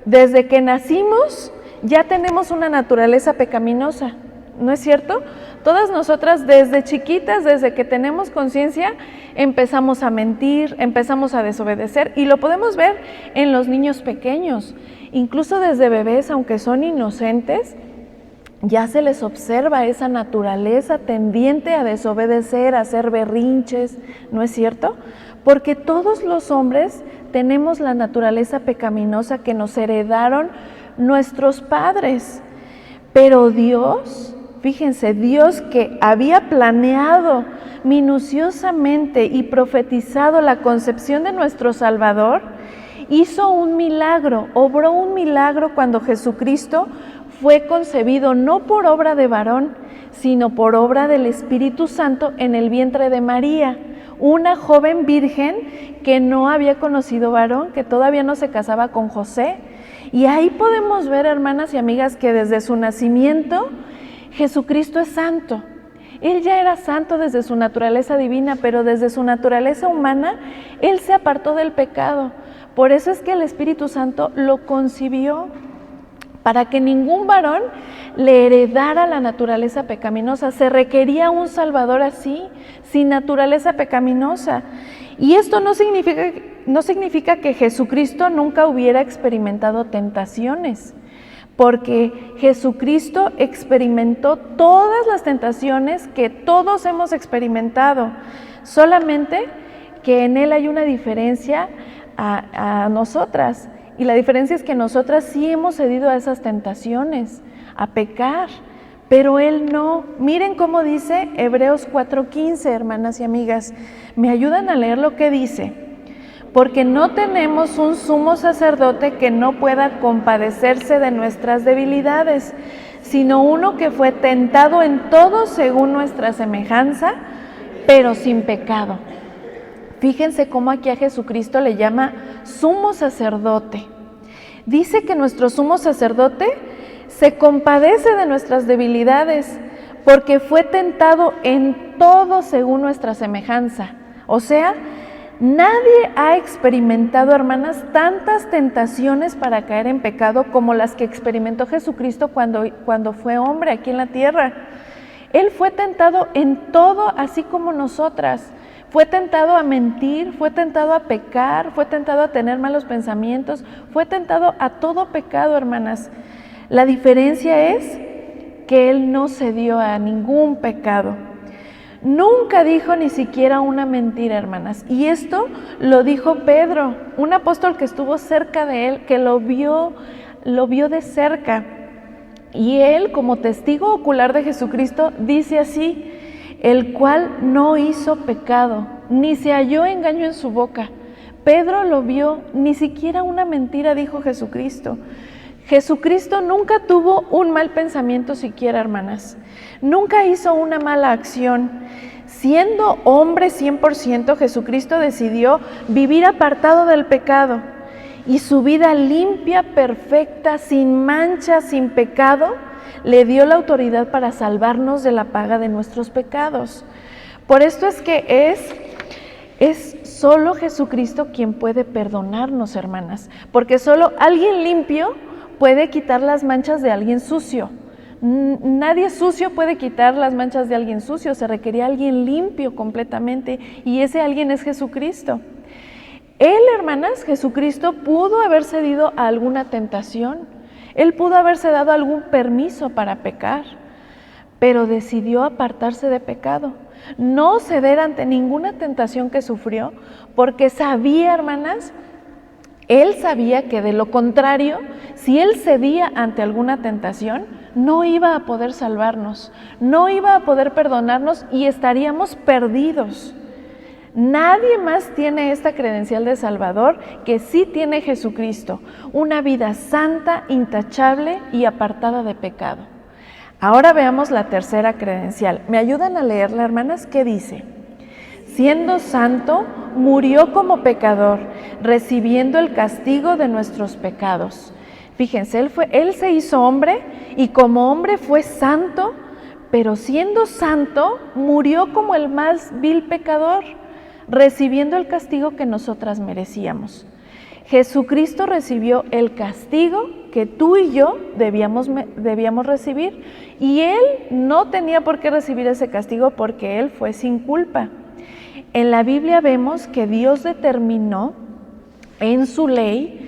desde que nacimos, ya tenemos una naturaleza pecaminosa, ¿no es cierto? Todas nosotras desde chiquitas, desde que tenemos conciencia, empezamos a mentir, empezamos a desobedecer, y lo podemos ver en los niños pequeños, incluso desde bebés, aunque son inocentes, ya se les observa esa naturaleza tendiente a desobedecer, a hacer berrinches, ¿no es cierto? Porque todos los hombres tenemos la naturaleza pecaminosa que nos heredaron nuestros padres, pero Dios, fíjense, Dios que había planeado minuciosamente y profetizado la concepción de nuestro Salvador, hizo un milagro, obró un milagro cuando Jesucristo fue concebido no por obra de varón, sino por obra del Espíritu Santo en el vientre de María, una joven virgen que no había conocido varón, que todavía no se casaba con José. Y ahí podemos ver, hermanas y amigas, que desde su nacimiento Jesucristo es santo. Él ya era santo desde su naturaleza divina, pero desde su naturaleza humana, Él se apartó del pecado. Por eso es que el Espíritu Santo lo concibió, para que ningún varón le heredara la naturaleza pecaminosa. Se requería un Salvador así, sin naturaleza pecaminosa. Y esto no significa que Jesucristo nunca hubiera experimentado tentaciones, porque Jesucristo experimentó todas las tentaciones que todos hemos experimentado, solamente que en Él hay una diferencia a nosotras. Y la diferencia es que nosotras sí hemos cedido a esas tentaciones, a pecar, pero Él no. Miren cómo dice Hebreos 4:15, hermanas y amigas. ¿Me ayudan a leer lo que dice? Porque no tenemos un sumo sacerdote que no pueda compadecerse de nuestras debilidades, sino uno que fue tentado en todo según nuestra semejanza, pero sin pecado. Fíjense cómo aquí a Jesucristo le llama sumo sacerdote. Dice que nuestro sumo sacerdote se compadece de nuestras debilidades, porque fue tentado en todo según nuestra semejanza. O sea, nadie ha experimentado, hermanas, tantas tentaciones para caer en pecado como las que experimentó Jesucristo cuando fue hombre aquí en la tierra. Él fue tentado en todo, así como nosotras. Fue tentado a mentir, fue tentado a pecar, fue tentado a tener malos pensamientos, fue tentado a todo pecado, hermanas. La diferencia es que Él no cedió a ningún pecado. Nunca dijo ni siquiera una mentira, hermanas. Y esto lo dijo Pedro, un apóstol que estuvo cerca de Él, que lo vio de cerca. Y él, como testigo ocular de Jesucristo, dice así: el cual no hizo pecado, ni se halló engaño en su boca. Pedro lo vio, ni siquiera una mentira dijo Jesucristo. Jesucristo nunca tuvo un mal pensamiento siquiera, hermanas. Nunca hizo una mala acción. Siendo hombre 100%, Jesucristo decidió vivir apartado del pecado. Y su vida limpia, perfecta, sin mancha, sin pecado, le dio la autoridad para salvarnos de la paga de nuestros pecados. Por esto es que es solo Jesucristo quien puede perdonarnos, hermanas, porque solo alguien limpio puede quitar las manchas de alguien sucio. Nadie sucio puede quitar las manchas de alguien sucio, se requería alguien limpio completamente, y ese alguien es Jesucristo. Él, hermanas, Jesucristo pudo haber cedido a alguna tentación, Él pudo haberse dado algún permiso para pecar, pero decidió apartarse de pecado, no ceder ante ninguna tentación que sufrió, porque sabía, hermanas, Él sabía que de lo contrario, si Él cedía ante alguna tentación, no iba a poder salvarnos, no iba a poder perdonarnos y estaríamos perdidos. Nadie más tiene esta credencial de Salvador que sí tiene Jesucristo, una vida santa, intachable y apartada de pecado. Ahora veamos la tercera credencial. ¿Me ayudan a leerla, hermanas? ¿Qué dice? Siendo santo, murió como pecador, recibiendo el castigo de nuestros pecados. Fíjense, él se hizo hombre y como hombre fue santo, pero siendo santo, murió como el más vil pecador, recibiendo el castigo que nosotras merecíamos. Jesucristo recibió el castigo que tú y yo debíamos recibir, y Él no tenía por qué recibir ese castigo porque Él fue sin culpa. En la Biblia vemos que Dios determinó en su ley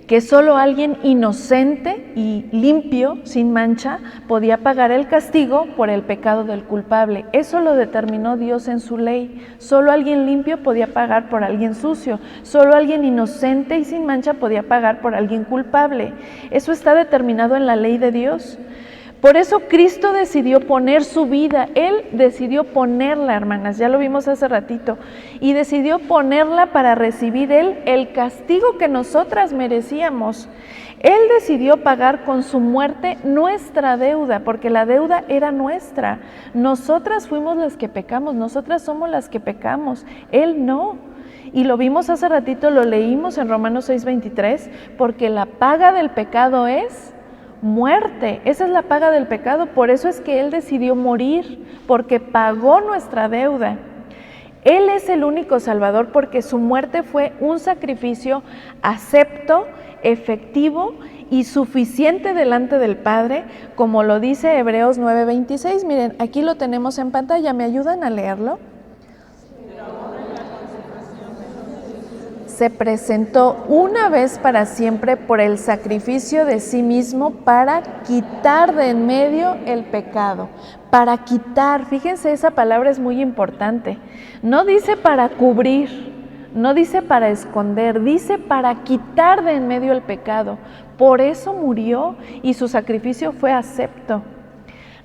que solo alguien inocente y limpio, sin mancha, podía pagar el castigo por el pecado del culpable. Eso lo determinó Dios en su ley. Solo alguien limpio podía pagar por alguien sucio. Solo alguien inocente y sin mancha podía pagar por alguien culpable. Eso está determinado en la ley de Dios. Por eso Cristo decidió poner su vida, Él decidió ponerla, hermanas, ya lo vimos hace ratito, y decidió ponerla para recibir Él el castigo que nosotras merecíamos. Él decidió pagar con su muerte nuestra deuda, porque la deuda era nuestra. Nosotras fuimos las que pecamos, nosotras somos las que pecamos, Él no. Y lo vimos hace ratito, lo leímos en Romanos 6:23, porque la paga del pecado es muerte. Esa es la paga del pecado. Por eso es que Él decidió morir, porque pagó nuestra deuda. Él es el único Salvador porque su muerte fue un sacrificio acepto, efectivo y suficiente delante del Padre, como lo dice Hebreos 9:26. Miren, aquí lo tenemos en pantalla. ¿Me ayudan a leerlo? Se presentó una vez para siempre por el sacrificio de sí mismo para quitar de en medio el pecado. Para quitar, fíjense, esa palabra es muy importante. No dice para cubrir, no dice para esconder, dice para quitar de en medio el pecado. Por eso murió y su sacrificio fue acepto.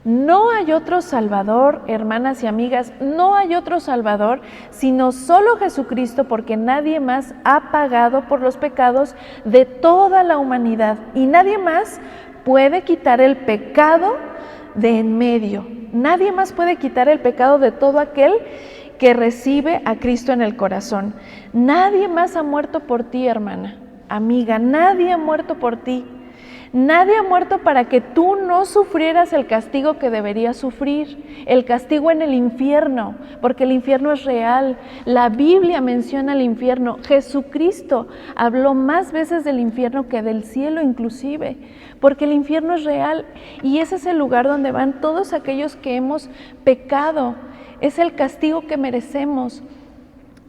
No hay otro Salvador, hermanas y amigas, no hay otro Salvador, sino solo Jesucristo, porque nadie más ha pagado por los pecados de toda la humanidad y nadie más puede quitar el pecado de en medio. Nadie más puede quitar el pecado de todo aquel que recibe a Cristo en el corazón. Nadie más ha muerto por ti, hermana, amiga, nadie ha muerto por ti. Nadie ha muerto para que tú no sufrieras el castigo que deberías sufrir, el castigo en el infierno, porque el infierno es real. La Biblia menciona el infierno. Jesucristo habló más veces del infierno que del cielo inclusive, porque el infierno es real y ese es el lugar donde van todos aquellos que hemos pecado. Es el castigo que merecemos.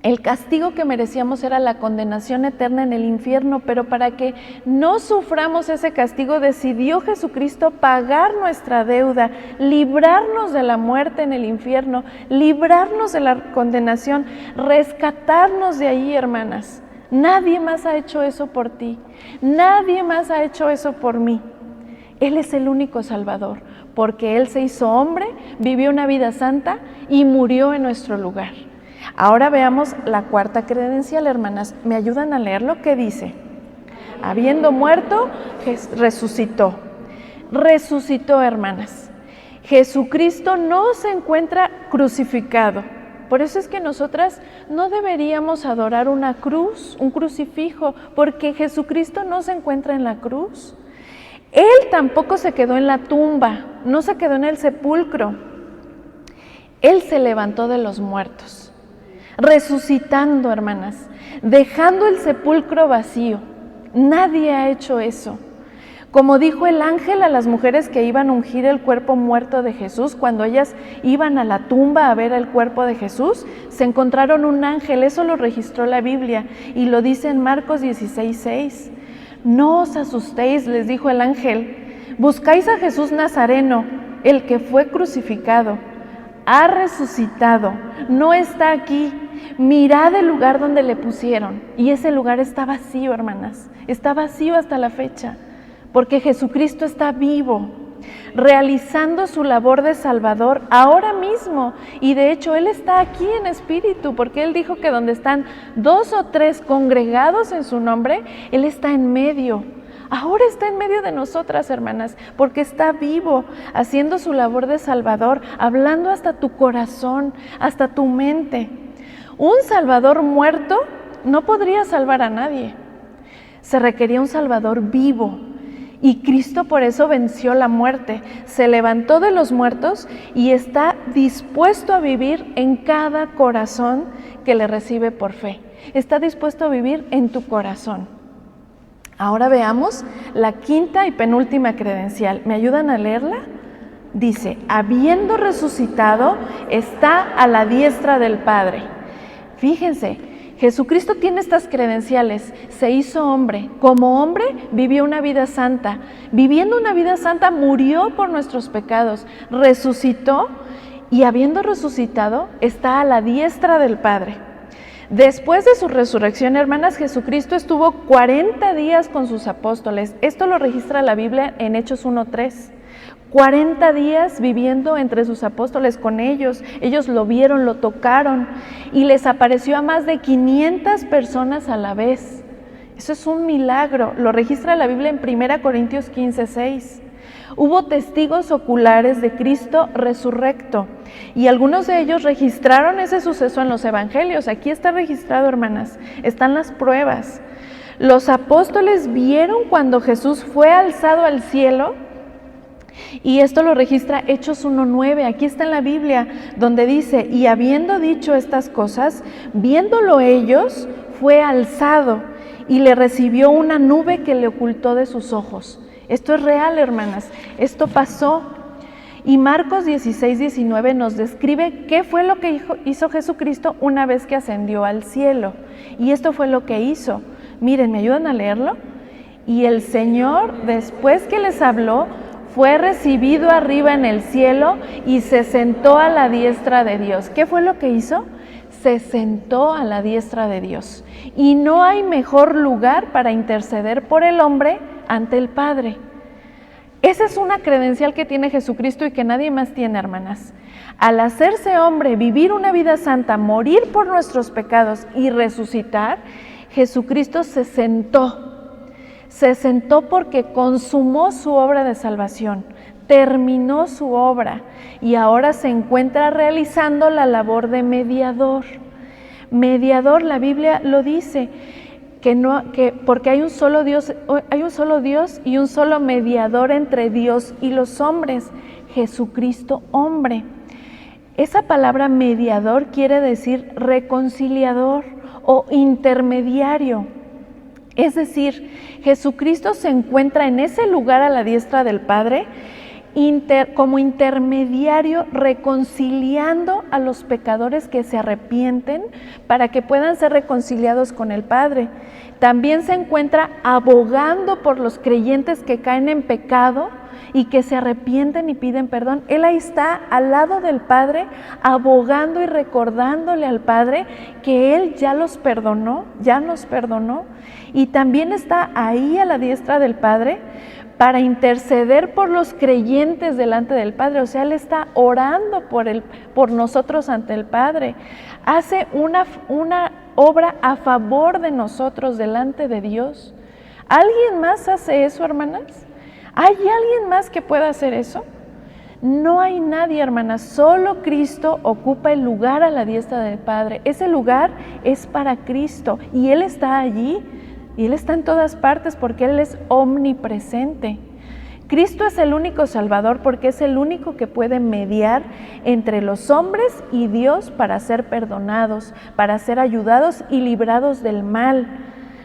El castigo que merecíamos era la condenación eterna en el infierno, pero para que no suframos ese castigo decidió Jesucristo pagar nuestra deuda, librarnos de la muerte en el infierno, librarnos de la condenación, rescatarnos de ahí, hermanas. Nadie más ha hecho eso por ti, nadie más ha hecho eso por mí. Él es el único Salvador, porque Él se hizo hombre, vivió una vida santa y murió en nuestro lugar. Ahora veamos la cuarta credencial, hermanas. ¿Me ayudan a leerlo? ¿Qué dice? Habiendo muerto, resucitó. Resucitó, hermanas. Jesucristo no se encuentra crucificado. Por eso es que nosotras no deberíamos adorar una cruz, un crucifijo, porque Jesucristo no se encuentra en la cruz. Él tampoco se quedó en la tumba, no se quedó en el sepulcro. Él se levantó de los muertos. Resucitando, hermanas, dejando el sepulcro vacío. Nadie ha hecho eso. Como dijo el ángel a las mujeres que iban a ungir el cuerpo muerto de Jesús, cuando ellas iban a la tumba a ver el cuerpo de Jesús, se encontraron un ángel. Eso lo registró la Biblia y lo dice en Marcos 16:6. No os asustéis, les dijo el ángel, buscáis a Jesús Nazareno, el que fue crucificado. Ha resucitado, no está aquí. mirad el lugar donde le pusieron. Y ese lugar está vacío, hermanas. Está vacío hasta la fecha, porque Jesucristo está vivo, realizando su labor de Salvador ahora mismo. Y de hecho Él está aquí en espíritu, porque Él dijo que donde están 2 o 3 congregados en su nombre, Él está en medio. Ahora está en medio de nosotras, hermanas, porque está vivo, haciendo su labor de Salvador, hablando hasta tu corazón, hasta tu mente. Un Salvador muerto no podría salvar a nadie. Se requería un Salvador vivo. Y Cristo por eso venció la muerte, se levantó de los muertos y está dispuesto a vivir en cada corazón que le recibe por fe. Está dispuesto a vivir en tu corazón. Ahora veamos la quinta y penúltima credencial. ¿Me ayudan a leerla? Dice, habiendo resucitado, está a la diestra del Padre. Fíjense, Jesucristo tiene estas credenciales, se hizo hombre, como hombre vivió una vida santa, viviendo una vida santa murió por nuestros pecados, resucitó y habiendo resucitado está a la diestra del Padre. Después de su resurrección, hermanas, Jesucristo estuvo 40 días con sus apóstoles, esto lo registra la Biblia en Hechos 1:3. 40 días viviendo entre sus apóstoles con ellos lo vieron, lo tocaron y les apareció a más de 500 personas a la vez. Eso es un milagro, lo registra la Biblia en 1 Corintios 15:6. Hubo testigos oculares de Cristo resurrecto y algunos de ellos registraron ese suceso en los evangelios. Aquí está registrado, hermanas, están las pruebas. Los apóstoles vieron cuando Jesús fue alzado al cielo. Y esto lo registra Hechos 1:9, aquí está en la Biblia, donde dice, y habiendo dicho estas cosas, viéndolo ellos, fue alzado y le recibió una nube que le ocultó de sus ojos. Esto es real, hermanas, esto pasó. Y Marcos 16:19 nos describe qué fue lo que hizo Jesucristo una vez que ascendió al cielo. Y esto fue lo que hizo. Miren, ¿me ayudan a leerlo? Y el Señor, después que les habló, fue recibido arriba en el cielo y se sentó a la diestra de Dios. ¿Qué fue lo que hizo? Se sentó a la diestra de Dios. Y no hay mejor lugar para interceder por el hombre ante el Padre. Esa es una credencial que tiene Jesucristo y que nadie más tiene, hermanas. Al hacerse hombre, vivir una vida santa, morir por nuestros pecados y resucitar, Jesucristo se sentó. Se sentó porque consumó su obra de salvación, terminó su obra y ahora se encuentra realizando la labor de mediador. Mediador, la Biblia lo dice, porque hay un solo Dios y un solo mediador entre Dios y los hombres, Jesucristo hombre. Esa palabra mediador quiere decir reconciliador o intermediario. Es decir, Jesucristo se encuentra en ese lugar a la diestra del Padre como intermediario, reconciliando a los pecadores que se arrepienten para que puedan ser reconciliados con el Padre. También se encuentra abogando por los creyentes que caen en pecado y que se arrepienten y piden perdón. Él ahí está al lado del Padre, abogando y recordándole al Padre que Él ya los perdonó, ya nos perdonó. Y también está ahí a la diestra del Padre para interceder por los creyentes delante del Padre. O sea, Él está orando por nosotros ante el Padre. Hace una obra a favor de nosotros delante de Dios. ¿Alguien más hace eso, hermanas? ¿Hay alguien más que pueda hacer eso? No hay nadie, hermanas. Solo Cristo ocupa el lugar a la diestra del Padre. Ese lugar es para Cristo y Él está allí. Y Él está en todas partes porque Él es omnipresente. Cristo es el único Salvador porque es el único que puede mediar entre los hombres y Dios para ser perdonados, para ser ayudados y librados del mal.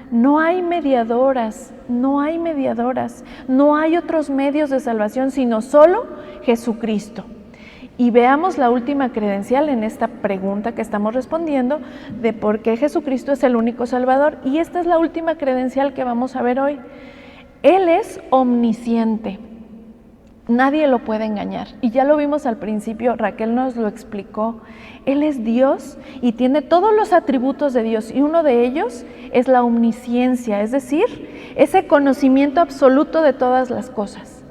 No hay mediadoras, no hay mediadoras, no hay otros medios de salvación sino solo Jesucristo. Y veamos la última credencial en esta pregunta que estamos respondiendo de por qué Jesucristo es el único Salvador. Y esta es la última credencial que vamos a ver hoy. Él es omnisciente. nadie lo puede engañar. Y ya lo vimos al principio, Raquel nos lo explicó. Él es Dios y tiene todos los atributos de Dios, y uno de ellos es la omnisciencia, es decir, ese conocimiento absoluto de todas las cosas.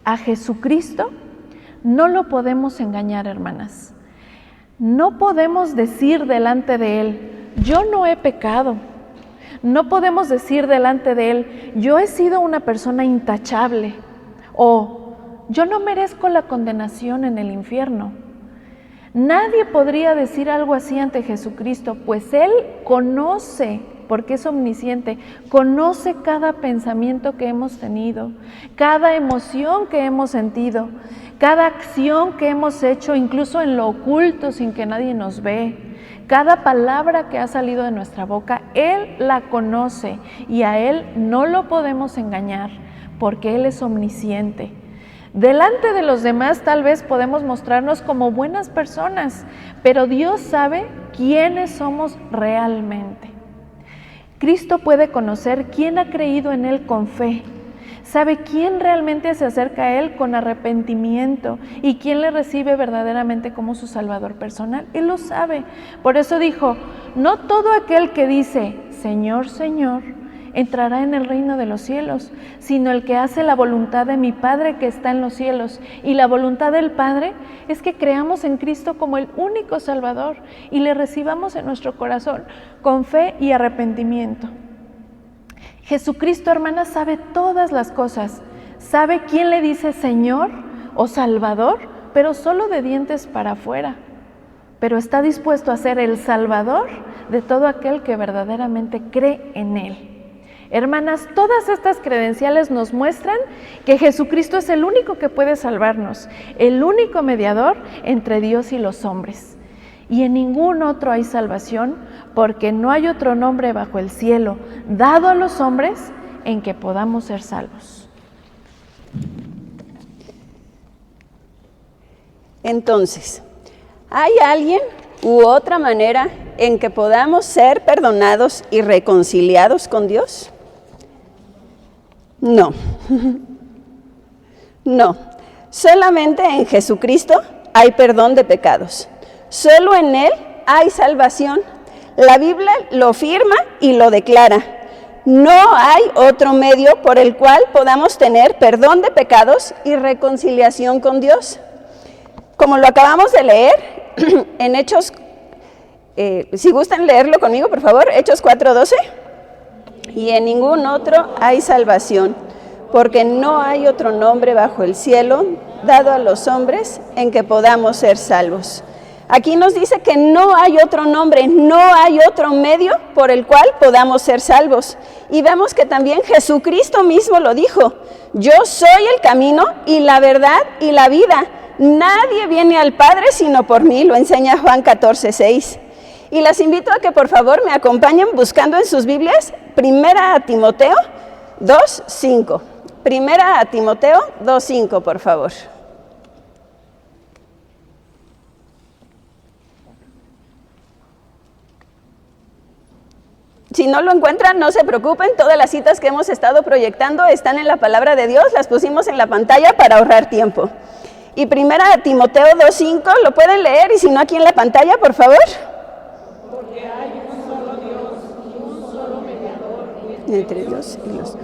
A Jesucristo no lo podemos engañar, hermanas. No podemos decir delante de Él, yo no he pecado. No podemos decir delante de Él, yo he sido una persona intachable, o yo no merezco la condenación en el infierno. Nadie podría decir algo así ante Jesucristo, pues Él conoce, porque es omnisciente, conoce cada pensamiento que hemos tenido, cada emoción que hemos sentido, cada acción que hemos hecho, incluso en lo oculto sin que nadie nos ve. Cada palabra que ha salido de nuestra boca, Él la conoce y a Él no lo podemos engañar porque Él es omnisciente. Delante de los demás tal vez podemos mostrarnos como buenas personas, pero Dios sabe quiénes somos realmente. Cristo puede conocer quién ha creído en Él con fe, sabe quién realmente se acerca a Él con arrepentimiento y quién le recibe verdaderamente como su Salvador personal. Él lo sabe. Por eso dijo, no todo aquel que dice, Señor, Señor, entrará en el reino de los cielos, sino el que hace la voluntad de mi Padre que está en los cielos. Y la voluntad del Padre es que creamos en Cristo como el único Salvador y le recibamos en nuestro corazón con fe y arrepentimiento. Jesucristo, hermanas, sabe todas las cosas, sabe quién le dice Señor o Salvador, pero solo de dientes para afuera, pero está dispuesto a ser el Salvador de todo aquel que verdaderamente cree en Él. Hermanas, todas estas credenciales nos muestran que Jesucristo es el único que puede salvarnos, el único mediador entre Dios y los hombres. Y en ningún otro hay salvación, porque no hay otro nombre bajo el cielo dado a los hombres en que podamos ser salvos. Entonces, ¿hay alguien u otra manera en que podamos ser perdonados y reconciliados con Dios? No. No. Solamente en Jesucristo hay perdón de pecados. Solo en Él hay salvación. La Biblia lo firma y lo declara. No hay otro medio por el cual podamos tener perdón de pecados y reconciliación con Dios. Como lo acabamos de leer en Hechos, si gustan leerlo conmigo, por favor, Hechos 4:12. Y en ningún otro hay salvación, porque no hay otro nombre bajo el cielo dado a los hombres en que podamos ser salvos. Aquí nos dice que no hay otro nombre, no hay otro medio por el cual podamos ser salvos. Y vemos que también Jesucristo mismo lo dijo, yo soy el camino y la verdad y la vida. Nadie viene al Padre sino por mí, lo enseña Juan 14:6. Y las invito a que por favor me acompañen buscando en sus Biblias, 1 Timoteo 2:5. 1 Timoteo 2:5, por favor. Si no lo encuentran, no se preocupen, todas las citas que hemos estado proyectando están en la palabra de Dios, las pusimos en la pantalla para ahorrar tiempo. Y 1 Timoteo 2:5, lo pueden leer, y si no aquí en la pantalla, por favor. Porque hay un solo Dios y un solo mediador entre Dios y los...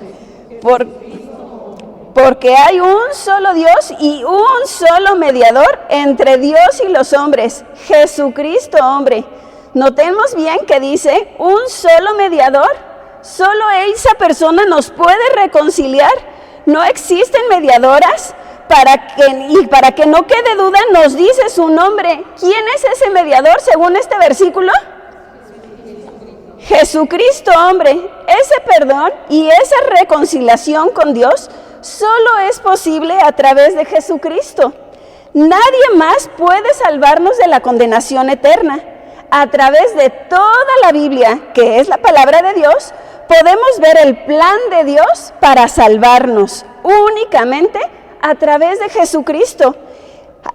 Porque hay un solo Dios y un solo mediador entre Dios y los hombres, Jesucristo hombre. Notemos bien que dice un solo mediador, solo esa persona nos puede reconciliar, no existen mediadoras, para que no quede duda nos dice su nombre. ¿Quién es ese mediador según este versículo? Jesucristo hombre. Ese perdón y esa reconciliación con Dios solo es posible a través de Jesucristo. Nadie más puede salvarnos de la condenación eterna. A través de toda la Biblia, que es la palabra de Dios, podemos ver el plan de Dios para salvarnos únicamente a través de Jesucristo,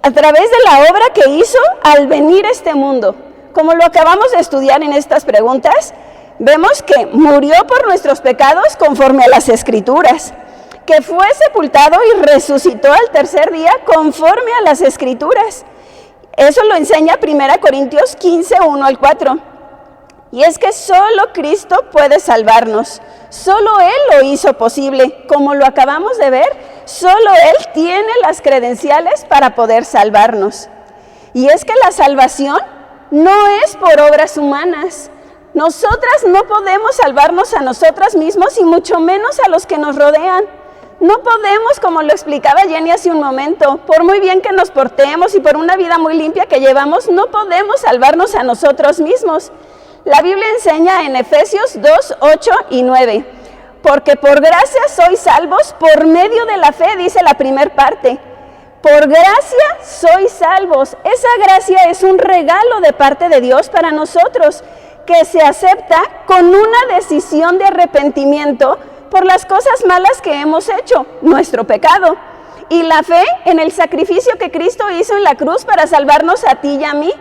a través de la obra que hizo al venir a este mundo. Como lo acabamos de estudiar en estas preguntas, vemos que murió por nuestros pecados conforme a las Escrituras, que fue sepultado y resucitó al tercer día conforme a las Escrituras. Eso lo enseña 1 Corintios 15, 1 al 4. Y es que solo Cristo puede salvarnos. Solo Él lo hizo posible. Como lo acabamos de ver, solo Él tiene las credenciales para poder salvarnos. Y es que la salvación no es por obras humanas. Nosotras no podemos salvarnos a nosotras mismos y mucho menos a los que nos rodean. No podemos, como lo explicaba Jenny hace un momento, por muy bien que nos portemos y por una vida muy limpia que llevamos, no podemos salvarnos a nosotros mismos. La Biblia enseña en Efesios 2, 8 y 9, porque por gracia sois salvos por medio de la fe, dice la primera parte. Por gracia sois salvos. Esa gracia es un regalo de parte de Dios para nosotros, que se acepta con una decisión de arrepentimiento por las cosas malas que hemos hecho, nuestro pecado, y la fe en el sacrificio que Cristo hizo en la cruz para salvarnos a ti y a mí.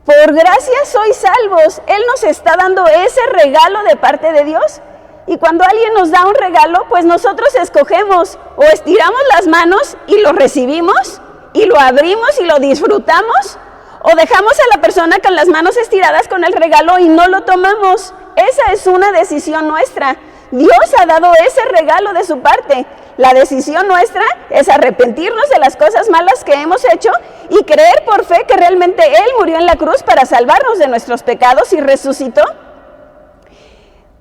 Por gracia sois salvos. Él nos está dando ese regalo de parte de Dios. Y cuando alguien nos da un regalo, pues nosotros escogemos o estiramos las manos y lo recibimos y lo abrimos y lo disfrutamos, o dejamos a la persona con las manos estiradas con el regalo y no lo tomamos. Esa es una decisión nuestra. Dios ha dado ese regalo de su parte. La decisión nuestra es arrepentirnos de las cosas malas que hemos hecho y creer por fe que realmente Él murió en la cruz para salvarnos de nuestros pecados y resucitó.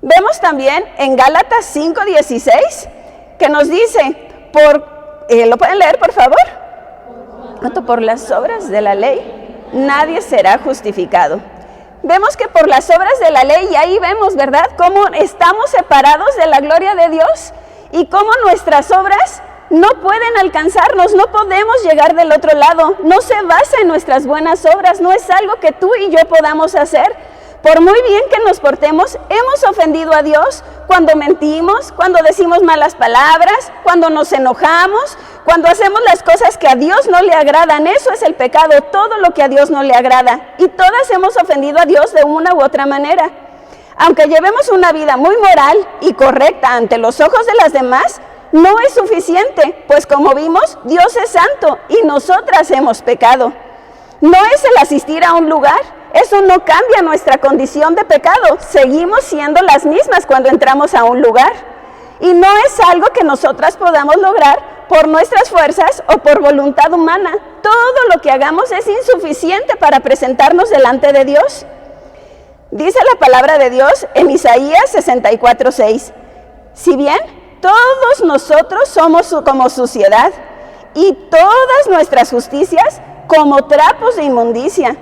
Vemos también en Gálatas 5:16 que nos dice, ¿lo pueden leer por favor? Por las obras de la ley nadie será justificado. Vemos que por las obras de la ley, y ahí vemos, ¿verdad?, cómo estamos separados de la gloria de Dios y cómo nuestras obras no pueden alcanzarnos, no podemos llegar del otro lado, no se basa en nuestras buenas obras, no es algo que tú y yo podamos hacer. Por muy bien que nos portemos, hemos ofendido a Dios cuando mentimos, cuando decimos malas palabras, cuando nos enojamos, cuando hacemos las cosas que a Dios no le agradan. Eso es el pecado, todo lo que a Dios no le agrada. Y todas hemos ofendido a Dios de una u otra manera. Aunque llevemos una vida muy moral y correcta ante los ojos de las demás, no es suficiente, pues como vimos, Dios es santo y nosotras hemos pecado. No es el asistir a un lugar, eso no cambia nuestra condición de pecado, seguimos siendo las mismas cuando entramos a un lugar. Y no es algo que nosotras podamos lograr por nuestras fuerzas o por voluntad humana. Todo lo que hagamos es insuficiente para presentarnos delante de Dios. Dice la palabra de Dios en Isaías 64:6, si bien todos nosotros somos como suciedad y todas nuestras justicias como trapos de inmundicia,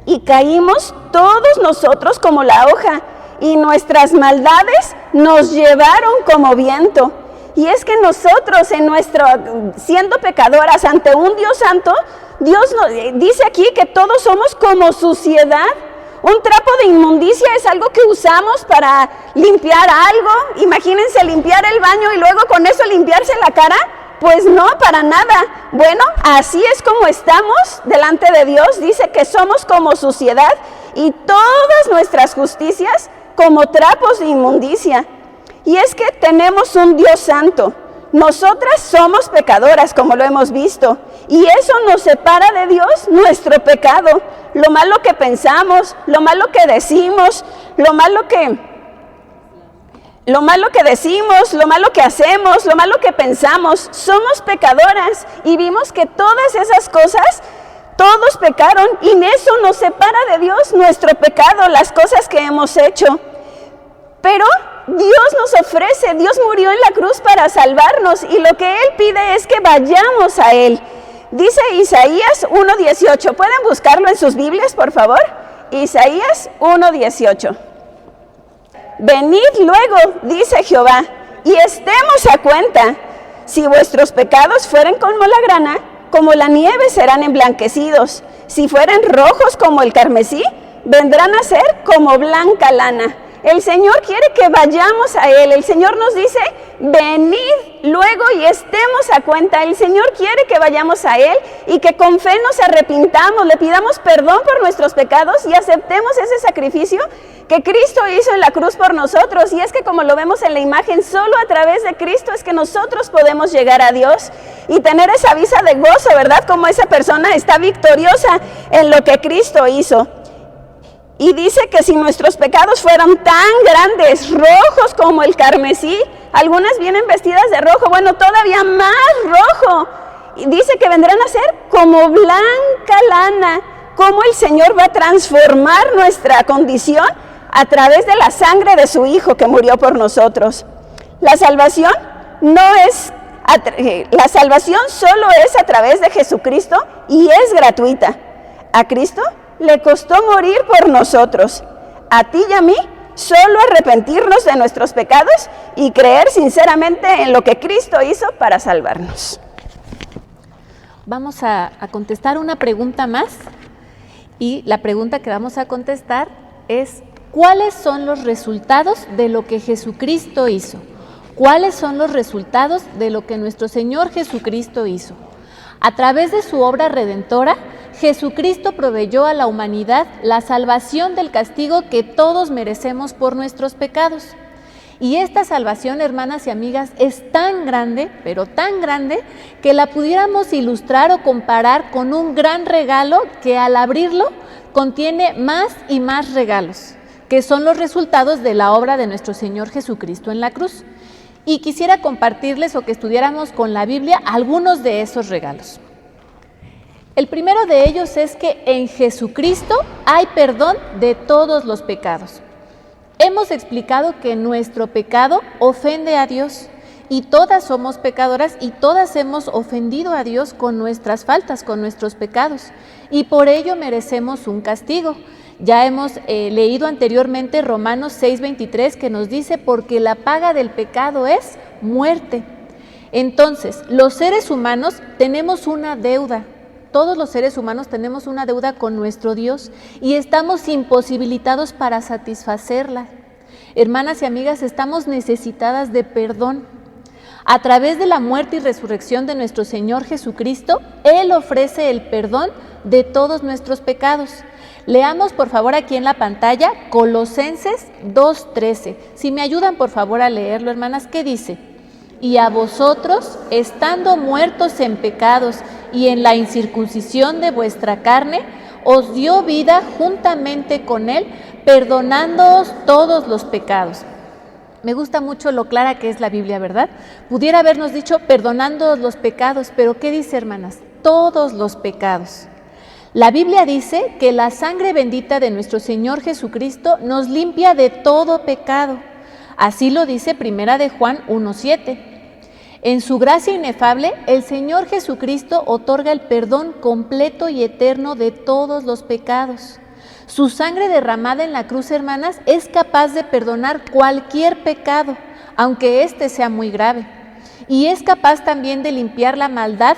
y caímos todos nosotros como la hoja, y nuestras maldades nos llevaron como viento. Y es que nosotros, siendo pecadoras ante un Dios santo, Dios nos dice aquí que todos somos como suciedad. Un trapo de inmundicia es algo que usamos para limpiar algo. Imagínense limpiar el baño y luego con eso limpiarse la cara. Pues no, para nada. Bueno, así es como estamos delante de Dios. Dice que somos como suciedad y todas nuestras justicias como trapos de inmundicia. Y es que tenemos un Dios santo. Nosotras somos pecadoras, como lo hemos visto, y eso nos separa de Dios, nuestro pecado, lo malo que pensamos, lo malo que decimos, lo malo que decimos, lo malo que hacemos, lo malo que pensamos. Somos pecadoras y vimos que todas esas cosas, todos pecaron y eso nos separa de Dios, nuestro pecado, las cosas que hemos hecho. Pero Dios nos ofrece, Dios murió en la cruz para salvarnos y lo que Él pide es que vayamos a Él. Dice Isaías 1:18, ¿pueden buscarlo en sus Biblias, por favor? Isaías 1:18. Venid luego, dice Jehová, y estemos a cuenta. Si vuestros pecados fueren como la grana, como la nieve serán emblanquecidos. Si fueren rojos como el carmesí, vendrán a ser como blanca lana. El Señor quiere que vayamos a Él. El Señor nos dice, venid luego y estemos a cuenta. El Señor quiere que vayamos a Él y que con fe nos arrepintamos, le pidamos perdón por nuestros pecados y aceptemos ese sacrificio que Cristo hizo en la cruz por nosotros. Y es que, como lo vemos en la imagen, solo a través de Cristo es que nosotros podemos llegar a Dios y tener esa visa de gozo, ¿verdad? Como esa persona está victoriosa en lo que Cristo hizo. Y dice que si nuestros pecados fueran tan grandes, rojos como el carmesí, algunas vienen vestidas de rojo, bueno, todavía más rojo. Y dice que vendrán a ser como blanca lana. Cómo el Señor va a transformar nuestra condición a través de la sangre de su Hijo que murió por nosotros. La salvación solo es a través de Jesucristo y es gratuita. A Cristo le costó morir por nosotros. A ti y a mí, solo arrepentirnos de nuestros pecados y creer sinceramente en lo que Cristo hizo para salvarnos. Vamos a contestar una pregunta más. Y la pregunta que vamos a contestar es, ¿cuáles son los resultados de lo que Jesucristo hizo? ¿Cuáles son los resultados de lo que nuestro Señor Jesucristo hizo? A través de su obra redentora, Jesucristo proveyó a la humanidad la salvación del castigo que todos merecemos por nuestros pecados. Y esta salvación, hermanas y amigas, es tan grande, pero tan grande, que la pudiéramos ilustrar o comparar con un gran regalo que al abrirlo contiene más y más regalos, que son los resultados de la obra de nuestro Señor Jesucristo en la cruz. Y quisiera compartirles o que estudiáramos con la Biblia algunos de esos regalos. El primero de ellos es que en Jesucristo hay perdón de todos los pecados. Hemos explicado que nuestro pecado ofende a Dios y todas somos pecadoras y todas hemos ofendido a Dios con nuestras faltas, con nuestros pecados, y por ello merecemos un castigo. Ya hemos leído anteriormente Romanos 6:23 que nos dice, porque la paga del pecado es muerte. Entonces, los seres humanos tenemos una deuda. Todos los seres humanos tenemos una deuda con nuestro Dios y estamos imposibilitados para satisfacerla. Hermanas y amigas, estamos necesitadas de perdón. A través de la muerte y resurrección de nuestro Señor Jesucristo, Él ofrece el perdón de todos nuestros pecados. Leamos por favor aquí en la pantalla Colosenses 2:13. Si me ayudan por favor a leerlo, hermanas, ¿qué dice? Y a vosotros, estando muertos en pecados y en la incircuncisión de vuestra carne, os dio vida juntamente con Él, perdonándoos todos los pecados. Me gusta mucho lo clara que es la Biblia, ¿verdad? Pudiera habernos dicho perdonándoos los pecados, pero ¿qué dice, hermanas? Todos los pecados. La Biblia dice que la sangre bendita de nuestro Señor Jesucristo nos limpia de todo pecado. Así lo dice Primera de Juan 1:7. En su gracia inefable, el Señor Jesucristo otorga el perdón completo y eterno de todos los pecados. Su sangre derramada en la cruz, hermanas, es capaz de perdonar cualquier pecado, aunque éste sea muy grave. Y es capaz también de limpiar la maldad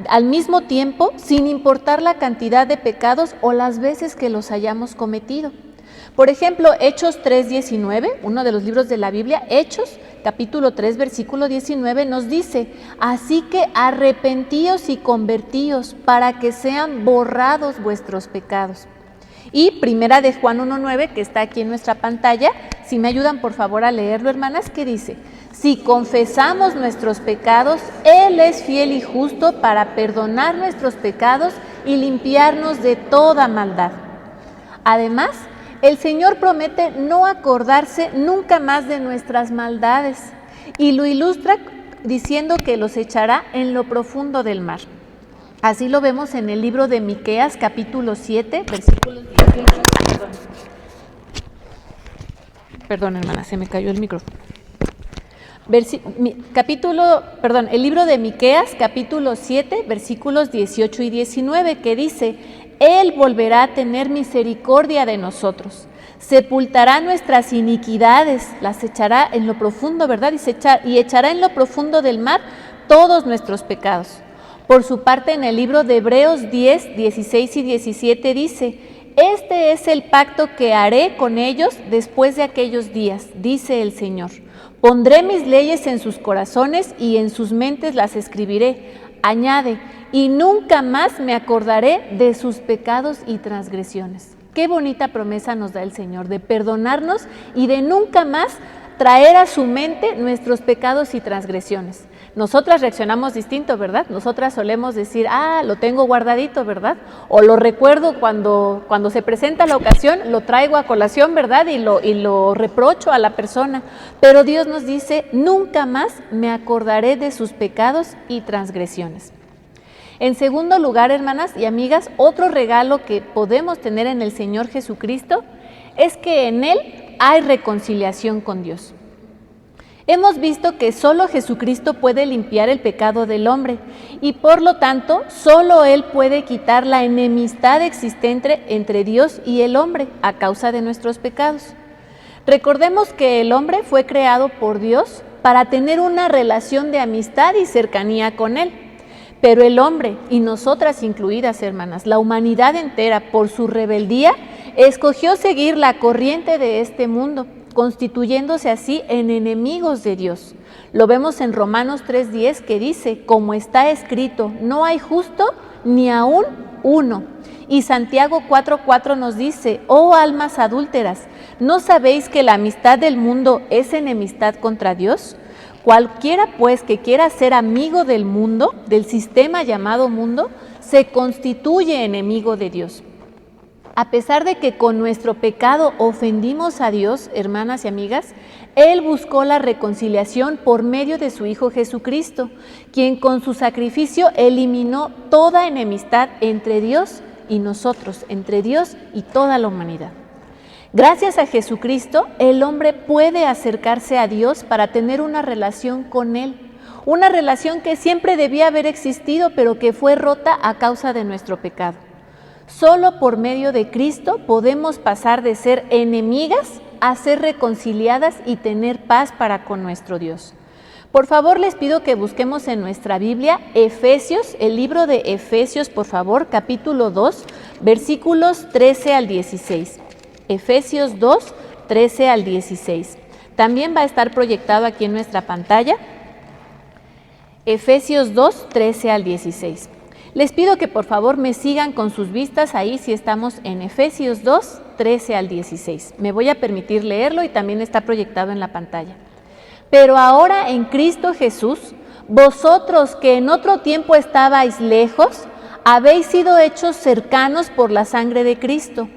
al mismo tiempo, sin importar la cantidad de pecados o las veces que los hayamos cometido. Por ejemplo, Hechos 3:19, uno de los libros de la Biblia, Hechos, capítulo 3, versículo 19, nos dice, así que arrepentíos y convertíos para que sean borrados vuestros pecados. Y Primera de Juan 1:9, que está aquí en nuestra pantalla, si me ayudan por favor a leerlo, hermanas, ¿qué dice? Si confesamos nuestros pecados, Él es fiel y justo para perdonar nuestros pecados y limpiarnos de toda maldad. Además, el Señor promete no acordarse nunca más de nuestras maldades y lo ilustra diciendo que los echará en lo profundo del mar. Así lo vemos en el libro de Miqueas, capítulo 7, versículos 18. Perdón, hermana, se me cayó el micrófono. El libro de Miqueas, capítulo 7, versículos 18 y 19, que dice, Él volverá a tener misericordia de nosotros, sepultará nuestras iniquidades, las echará en lo profundo, ¿verdad? Y echará en lo profundo del mar todos nuestros pecados. Por su parte, en el libro de Hebreos 10, 16 y 17 dice, este es el pacto que haré con ellos después de aquellos días, dice el Señor. Pondré mis leyes en sus corazones y en sus mentes las escribiré. Añade, y nunca más me acordaré de sus pecados y transgresiones. Qué bonita promesa nos da el Señor de perdonarnos y de nunca más traer a su mente nuestros pecados y transgresiones. Nosotras reaccionamos distinto, ¿verdad? Nosotras solemos decir, lo tengo guardadito, ¿verdad? O lo recuerdo cuando se presenta la ocasión, lo traigo a colación, ¿verdad? Y lo reprocho a la persona. Pero Dios nos dice, nunca más me acordaré de sus pecados y transgresiones. En segundo lugar, hermanas y amigas, otro regalo que podemos tener en el Señor Jesucristo es que en Él hay reconciliación con Dios. Hemos visto que solo Jesucristo puede limpiar el pecado del hombre y por lo tanto solo Él puede quitar la enemistad existente entre Dios y el hombre a causa de nuestros pecados. Recordemos que el hombre fue creado por Dios para tener una relación de amistad y cercanía con Él. Pero el hombre, y nosotras incluidas, hermanas, la humanidad entera, por su rebeldía, escogió seguir la corriente de este mundo, constituyéndose así en enemigos de Dios. Lo vemos en Romanos 3:10 que dice, como está escrito, no hay justo ni aún uno. Y Santiago 4:4 nos dice, oh almas adúlteras, ¿no sabéis que la amistad del mundo es enemistad contra Dios? Cualquiera pues que quiera ser amigo del mundo, del sistema llamado mundo, se constituye enemigo de Dios. A pesar de que con nuestro pecado ofendimos a Dios, hermanas y amigas, Él buscó la reconciliación por medio de su Hijo Jesucristo, quien con su sacrificio eliminó toda enemistad entre Dios y nosotros, entre Dios y toda la humanidad. Gracias a Jesucristo, el hombre puede acercarse a Dios para tener una relación con Él, una relación que siempre debía haber existido, pero que fue rota a causa de nuestro pecado. Solo por medio de Cristo podemos pasar de ser enemigas a ser reconciliadas y tener paz para con nuestro Dios. Por favor, les pido que busquemos en nuestra Biblia Efesios, el libro de Efesios, por favor, capítulo 2, versículos 13 al 16. Efesios 2, 13 al 16. También va a estar proyectado aquí en nuestra pantalla. Efesios 2, 13 al 16. Les pido que por favor me sigan con sus vistas ahí si estamos en Efesios 2, 13 al 16. Me voy a permitir leerlo y también está proyectado en la pantalla. Pero ahora en Cristo Jesús, vosotros que en otro tiempo estabais lejos, habéis sido hechos cercanos por la sangre de Cristo,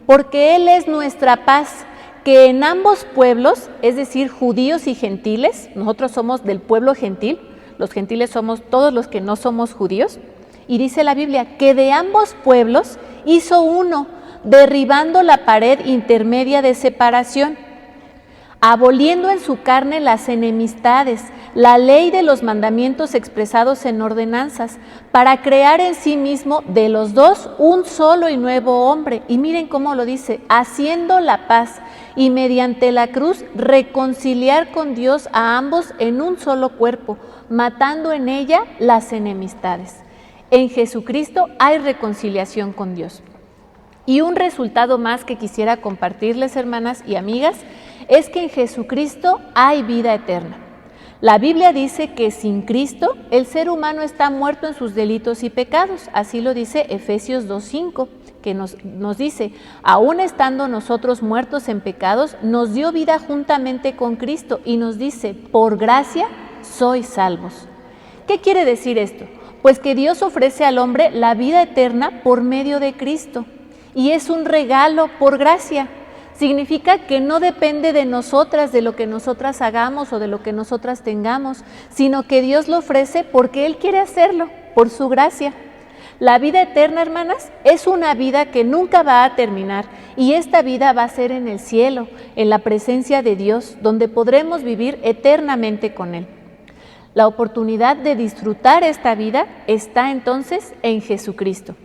porque Él es nuestra paz, que en ambos pueblos, es decir, judíos y gentiles, nosotros somos del pueblo gentil, los gentiles somos todos los que no somos judíos, y dice la Biblia que de ambos pueblos hizo uno, derribando la pared intermedia de separación, aboliendo en su carne las enemistades, la ley de los mandamientos expresados en ordenanzas, para crear en sí mismo de los dos un solo y nuevo hombre. Y miren cómo lo dice, haciendo la paz y mediante la cruz reconciliar con Dios a ambos en un solo cuerpo, matando en ella las enemistades. En Jesucristo hay reconciliación con Dios. Y un resultado más que quisiera compartirles, hermanas y amigas, es que en Jesucristo hay vida eterna. La Biblia dice que sin Cristo el ser humano está muerto en sus delitos y pecados. Así lo dice Efesios 2:5, que nos dice, aún estando nosotros muertos en pecados, nos dio vida juntamente con Cristo y nos dice, por gracia sois salvos. ¿Qué quiere decir esto? Pues que Dios ofrece al hombre la vida eterna por medio de Cristo y es un regalo por gracia. Significa que no depende de nosotras, de lo que nosotras hagamos o de lo que nosotras tengamos, sino que Dios lo ofrece porque Él quiere hacerlo, por su gracia. La vida eterna, hermanas, es una vida que nunca va a terminar y esta vida va a ser en el cielo, en la presencia de Dios, donde podremos vivir eternamente con Él. La oportunidad de disfrutar esta vida está entonces en Jesucristo.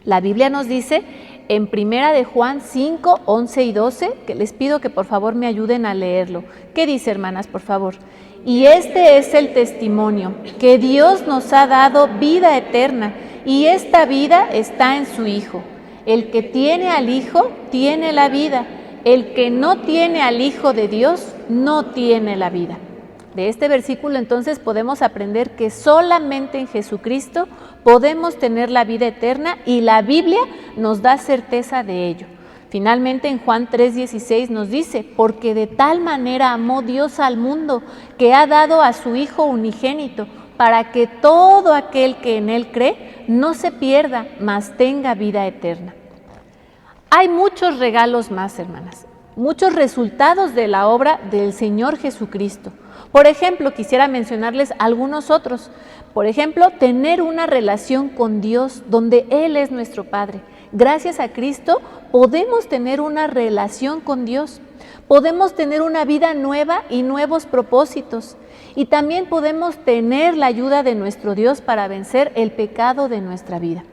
La Biblia nos dice en 1 de Juan 5, 11 y 12, que les pido que por favor me ayuden a leerlo. ¿Qué dice, hermanas, por favor? Y este es el testimonio, que Dios nos ha dado vida eterna, y esta vida está en su Hijo. El que tiene al Hijo tiene la vida. El que no tiene al Hijo de Dios no tiene la vida. De este versículo entonces podemos aprender que solamente en Jesucristo podemos tener la vida eterna y la Biblia nos da certeza de ello. Finalmente en Juan 3:16 nos dice, porque de tal manera amó Dios al mundo que ha dado a su Hijo unigénito para que todo aquel que en Él cree no se pierda, mas tenga vida eterna. Hay muchos regalos más, hermanas, muchos resultados de la obra del Señor Jesucristo. Por ejemplo, quisiera mencionarles algunos otros. Por ejemplo, tener una relación con Dios donde Él es nuestro Padre. Gracias a Cristo podemos tener una relación con Dios. Podemos tener una vida nueva y nuevos propósitos. Y también podemos tener la ayuda de nuestro Dios para vencer el pecado de nuestra vida.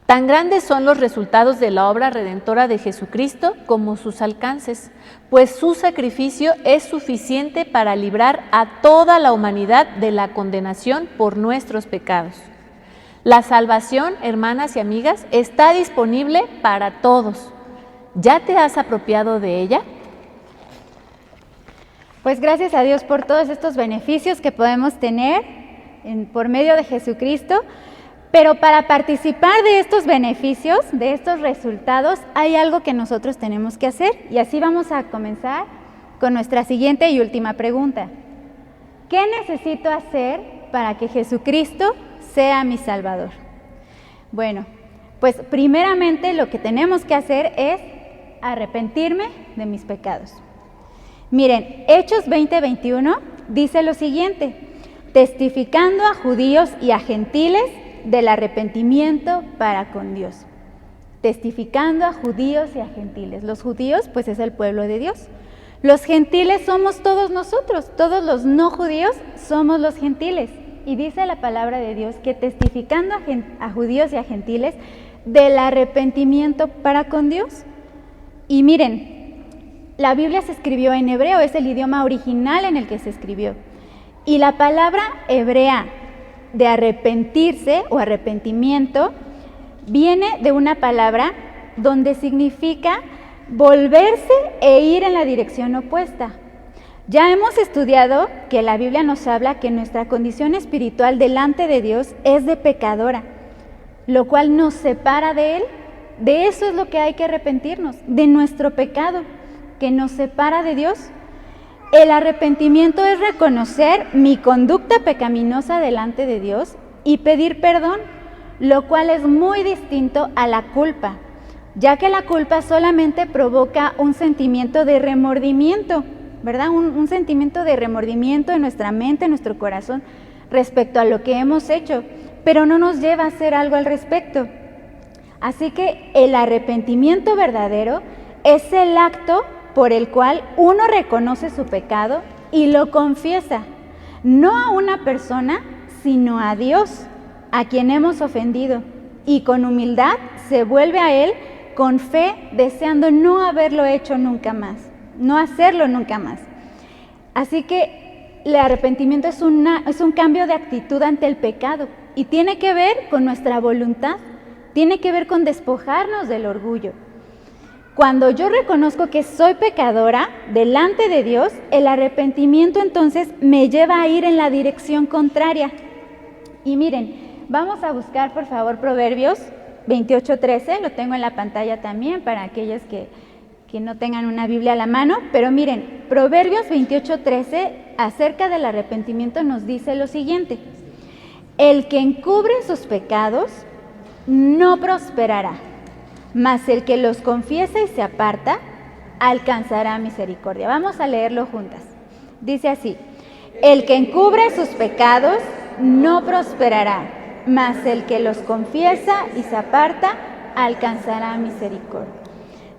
Tan grandes son los resultados de la obra redentora de Jesucristo como sus alcances, pues su sacrificio es suficiente para librar a toda la humanidad de la condenación por nuestros pecados. La salvación, hermanas y amigas, está disponible para todos. ¿Ya te has apropiado de ella? Pues gracias a Dios por todos estos beneficios que podemos tener por medio de Jesucristo. Pero para participar de estos beneficios, de estos resultados, hay algo que nosotros tenemos que hacer. Y así vamos a comenzar con nuestra siguiente y última pregunta. ¿Qué necesito hacer para que Jesucristo sea mi Salvador? Bueno, pues primeramente lo que tenemos que hacer es arrepentirme de mis pecados. Miren, Hechos 20:21 dice lo siguiente: testificando a judíos y a gentiles del arrepentimiento para con Dios. Testificando a judíos y a gentiles. Los judíos, pues es el pueblo de Dios. Los gentiles somos todos nosotros, todos los no judíos somos los gentiles. Y dice la palabra de Dios que testificando a judíos y a gentiles del arrepentimiento para con Dios. Y miren, la Biblia se escribió en hebreo, es el idioma original en el que se escribió. Y la palabra hebrea de arrepentirse o arrepentimiento viene de una palabra donde significa volverse e ir en la dirección opuesta. Ya hemos estudiado que la Biblia nos habla que nuestra condición espiritual delante de Dios es de pecadora, lo cual nos separa de Él. De eso es lo que hay que arrepentirnos, de nuestro pecado, que nos separa de Dios. El arrepentimiento es reconocer mi conducta pecaminosa delante de Dios y pedir perdón, lo cual es muy distinto a la culpa, ya que la culpa solamente provoca un sentimiento de remordimiento, ¿verdad? Un sentimiento de remordimiento en nuestra mente, en nuestro corazón, respecto a lo que hemos hecho, pero no nos lleva a hacer algo al respecto. Así que el arrepentimiento verdadero es el acto por el cual uno reconoce su pecado y lo confiesa, no a una persona, sino a Dios, a quien hemos ofendido, y con humildad se vuelve a Él con fe, deseando no haberlo hecho nunca más, no hacerlo nunca más. Así que el arrepentimiento es un cambio de actitud ante el pecado y tiene que ver con nuestra voluntad, tiene que ver con despojarnos del orgullo. Cuando yo reconozco que soy pecadora delante de Dios, el arrepentimiento entonces me lleva a ir en la dirección contraria. Y miren, vamos a buscar por favor Proverbios 28:13, lo tengo en la pantalla también para aquellos que no tengan una Biblia a la mano, pero miren, Proverbios 28:13 acerca del arrepentimiento nos dice lo siguiente: el que encubre sus pecados no prosperará, mas el que los confiesa y se aparta, alcanzará misericordia. Vamos a leerlo juntas. Dice así: el que encubre sus pecados no prosperará, mas el que los confiesa y se aparta, alcanzará misericordia.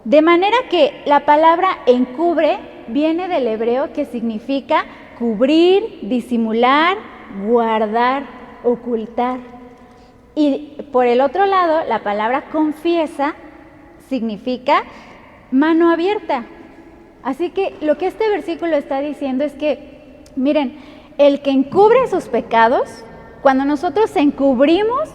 De manera que la palabra encubre viene del hebreo que significa cubrir, disimular, guardar, ocultar. Y por el otro lado, la palabra confiesa significa mano abierta. Así que lo que este versículo está diciendo es que, miren, el que encubre sus pecados, cuando nosotros encubrimos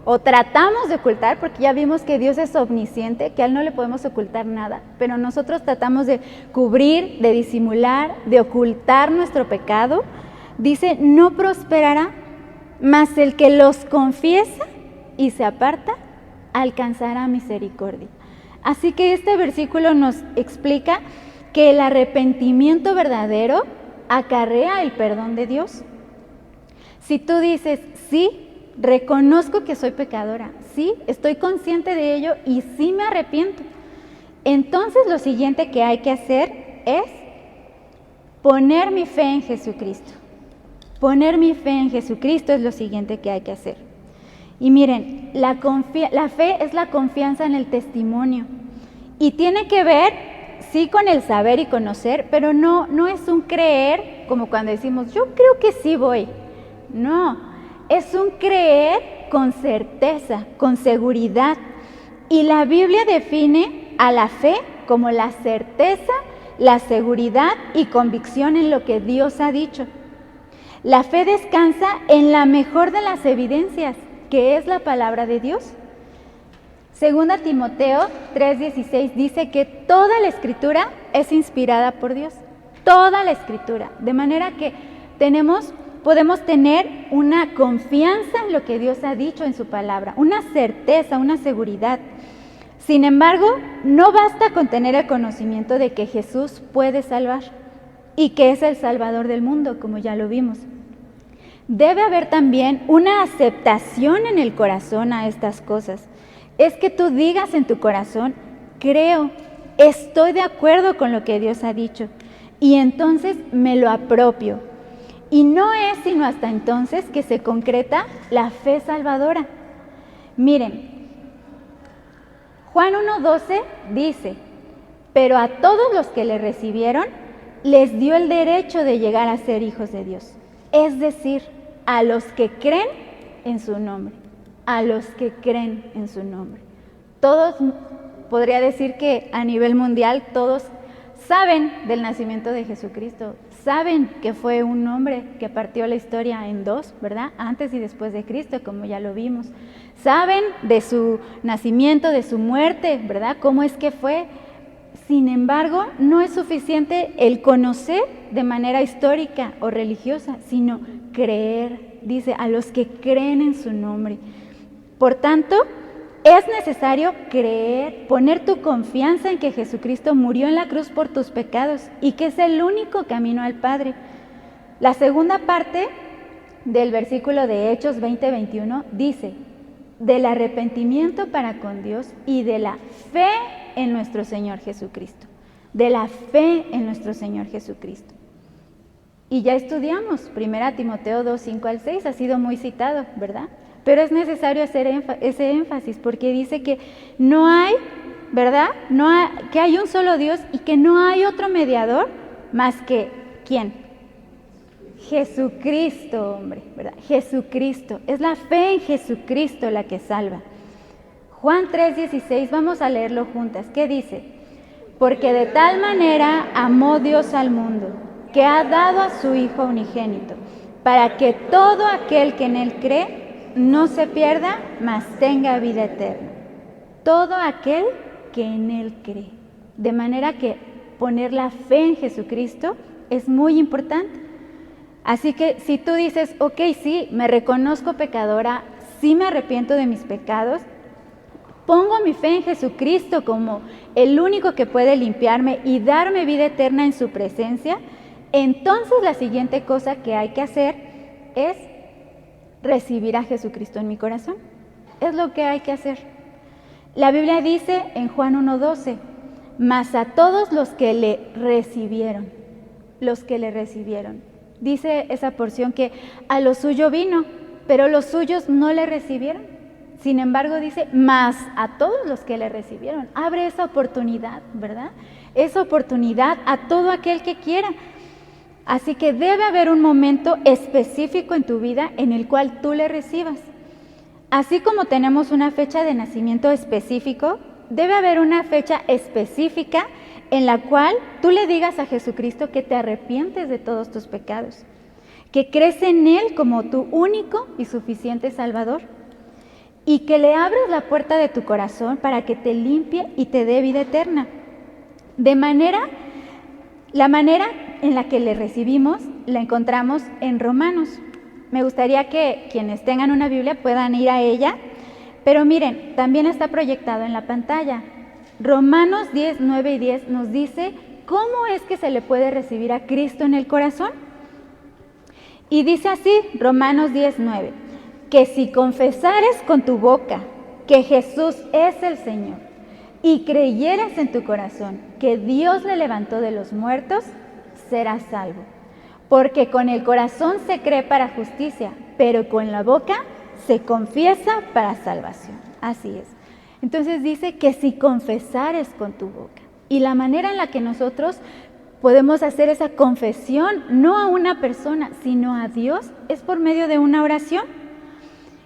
o tratamos de ocultar, porque ya vimos que Dios es omnisciente, que a Él no le podemos ocultar nada, pero nosotros tratamos de cubrir, de disimular, de ocultar nuestro pecado. Dice, no prosperará, mas el que los confiesa y se aparta, alcanzará misericordia. Así que este versículo nos explica que el arrepentimiento verdadero acarrea el perdón de Dios. Si tú dices, sí, reconozco que soy pecadora, sí, estoy consciente de ello y sí me arrepiento, entonces lo siguiente que hay que hacer es poner mi fe en Jesucristo. Poner mi fe en Jesucristo es lo siguiente que hay que hacer. Y miren, la fe es la confianza en el testimonio y tiene que ver, sí, con el saber y conocer, pero no es un creer como cuando decimos, yo creo que sí voy. No, es un creer con certeza, con seguridad. Y la Biblia define a la fe como la certeza, la seguridad y convicción en lo que Dios ha dicho. La fe descansa en la mejor de las evidencias, que es la palabra de Dios. Segunda Timoteo 3:16 dice que toda la Escritura es inspirada por Dios. Toda la Escritura. De manera que podemos tener una confianza en lo que Dios ha dicho en su palabra, una certeza, una seguridad. Sin embargo, no basta con tener el conocimiento de que Jesús puede salvar y que es el Salvador del mundo, como ya lo vimos. Debe haber también una aceptación en el corazón a estas cosas. Es que tú digas en tu corazón, creo, estoy de acuerdo con lo que Dios ha dicho y entonces me lo apropio. Y no es sino hasta entonces que se concreta la fe salvadora. Miren, Juan 1:12 dice, pero a todos los que le recibieron, les dio el derecho de llegar a ser hijos de Dios. Es decir, a los que creen en su nombre, a los que creen en su nombre. Todos, podría decir que a nivel mundial, todos saben del nacimiento de Jesucristo, saben que fue un hombre que partió la historia en dos, ¿verdad? Antes y después de Cristo, como ya lo vimos. Saben de su nacimiento, de su muerte, ¿verdad? ¿Cómo es que fue? Sin embargo, no es suficiente el conocer de manera histórica o religiosa, sino creer, dice, a los que creen en su nombre. Por tanto, es necesario creer, poner tu confianza en que Jesucristo murió en la cruz por tus pecados y que es el único camino al Padre. La segunda parte del versículo de Hechos 20:21 dice, del arrepentimiento para con Dios y de la fe en nuestro Señor Jesucristo. De la fe en nuestro Señor Jesucristo. Y ya estudiamos 1 Timoteo 2:5-6, ha sido muy citado, ¿verdad? Pero es necesario hacer ese énfasis porque dice que no hay, ¿verdad? Que hay un solo Dios y que no hay otro mediador más que, ¿quién? Jesucristo, hombre, ¿verdad? Jesucristo. Es la fe en Jesucristo la que salva. Juan 3:16, vamos a leerlo juntas. ¿Qué dice? Porque de tal manera amó Dios al mundo, que ha dado a su Hijo unigénito, para que todo aquel que en Él cree no se pierda, mas tenga vida eterna. Todo aquel que en Él cree. De manera que poner la fe en Jesucristo es muy importante. Así que si tú dices, ok, sí, me reconozco pecadora, sí me arrepiento de mis pecados, pongo mi fe en Jesucristo como el único que puede limpiarme y darme vida eterna en su presencia, entonces la siguiente cosa que hay que hacer es recibir a Jesucristo en mi corazón. Es lo que hay que hacer. La Biblia dice en Juan 1:12, mas a todos los que le recibieron, dice esa porción que a lo suyo vino, pero los suyos no le recibieron. Sin embargo dice, mas a todos los que le recibieron. Abre esa oportunidad, ¿verdad? Esa oportunidad a todo aquel que quiera. Así que debe haber un momento específico en tu vida en el cual tú le recibas. Así como tenemos una fecha de nacimiento específico, debe haber una fecha específica en la cual tú le digas a Jesucristo que te arrepientes de todos tus pecados, que crees en Él como tu único y suficiente Salvador. y que le abres la puerta de tu corazón para que te limpie y te dé vida eterna. La manera en la que le recibimos la encontramos en Romanos. Me gustaría que quienes tengan una Biblia puedan ir a ella, pero miren, también está proyectado en la pantalla. Romanos 10, 9 y 10 nos dice cómo es que se le puede recibir a Cristo en el corazón. Y dice así, Romanos 10, 9, que si confesares con tu boca que Jesús es el Señor y creyeres en tu corazón que Dios le levantó de los muertos, serás salvo. Porque con el corazón se cree para justicia, pero con la boca se confiesa para salvación. Así es. Entonces dice que si confesares con tu boca. Y la manera en la que nosotros podemos hacer esa confesión, no a una persona, sino a Dios, es por medio de una oración.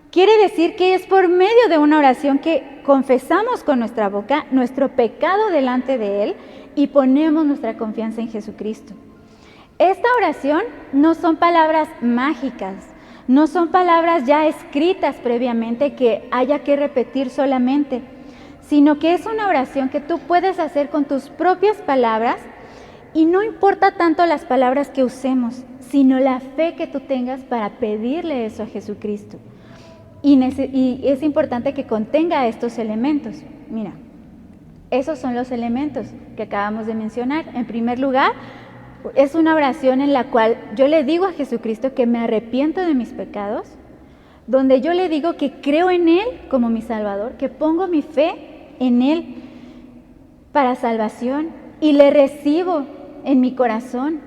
Quiere decir que es por medio de una oración que confesamos con nuestra boca nuestro pecado delante de Él y ponemos nuestra confianza en Jesucristo. Esta oración no son palabras mágicas, no son palabras ya escritas previamente que haya que repetir solamente, sino que es una oración que tú puedes hacer con tus propias palabras y no importa tanto las palabras que usemos, sino la fe que tú tengas para pedirle eso a Jesucristo. Y es importante que contenga estos elementos. Mira, esos son los elementos que acabamos de mencionar. En primer lugar, es una oración en la cual yo le digo a Jesucristo que me arrepiento de mis pecados, donde yo le digo que creo en Él como mi Salvador, que pongo mi fe en Él para salvación y le recibo en mi corazón.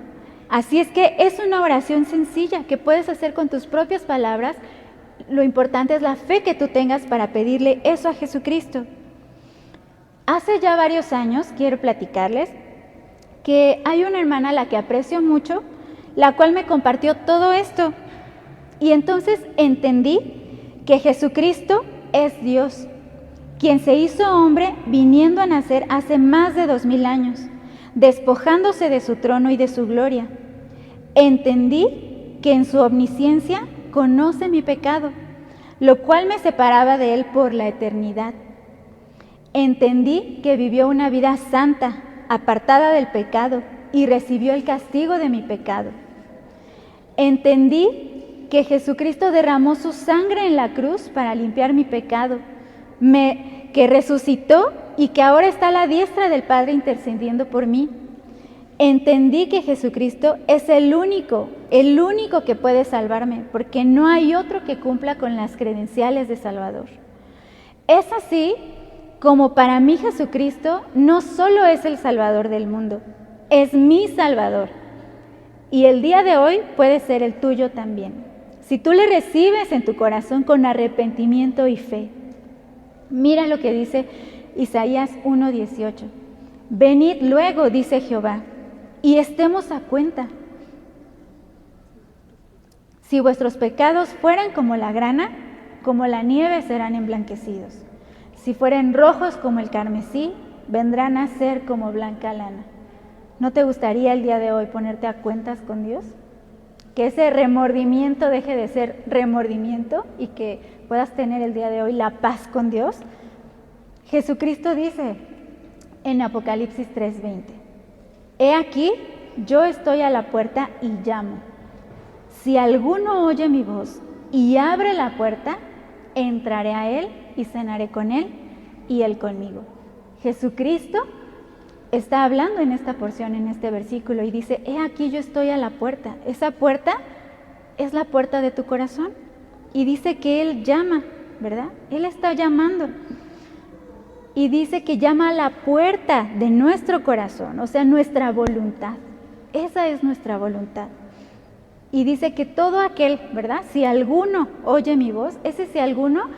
Así es que es una oración sencilla que puedes hacer con tus propias palabras. Lo importante es la fe que tú tengas para pedirle eso a Jesucristo. Hace ya varios años, quiero platicarles, que hay una hermana a la que aprecio mucho, la cual me compartió todo esto. Y entonces entendí que Jesucristo es Dios, quien se hizo hombre viniendo a nacer hace más de 2000 años, despojándose de su trono y de su gloria. Entendí que en su omnisciencia conoce mi pecado, lo cual me separaba de Él por la eternidad. Entendí que vivió una vida santa, apartada del pecado, y recibió el castigo de mi pecado. Entendí que Jesucristo derramó su sangre en la cruz para limpiar mi pecado, que resucitó y que ahora está a la diestra del Padre intercediendo por mí. Entendí que Jesucristo es el único que puede salvarme, porque no hay otro que cumpla con las credenciales de Salvador. Es así como para mí Jesucristo no solo es el Salvador del mundo, es mi Salvador. Y el día de hoy puede ser el tuyo también, si tú le recibes en tu corazón con arrepentimiento y fe. Mira lo que dice Isaías 1:18. Venid luego, dice Jehová, y estemos a cuenta. Si vuestros pecados fueran como la grana, como la nieve serán emblanquecidos. Si fueren rojos como el carmesí, vendrán a ser como blanca lana. ¿No te gustaría el día de hoy ponerte a cuentas con Dios? Que ese remordimiento deje de ser remordimiento y que puedas tener el día de hoy la paz con Dios. Jesucristo dice en Apocalipsis 3:20, he aquí, yo estoy a la puerta y llamo. Si alguno oye mi voz y abre la puerta, entraré a él y cenaré con él y él conmigo. Jesucristo está hablando en esta porción, en este versículo, y dice, he aquí yo estoy a la puerta. Esa puerta es la puerta de tu corazón. Y dice que Él llama, ¿verdad? Él está llamando. Y dice que llama a la puerta de nuestro corazón, o sea, nuestra voluntad. Esa es nuestra voluntad. Y dice que todo aquel, ¿verdad? Si alguno oye mi voz, ese si alguno,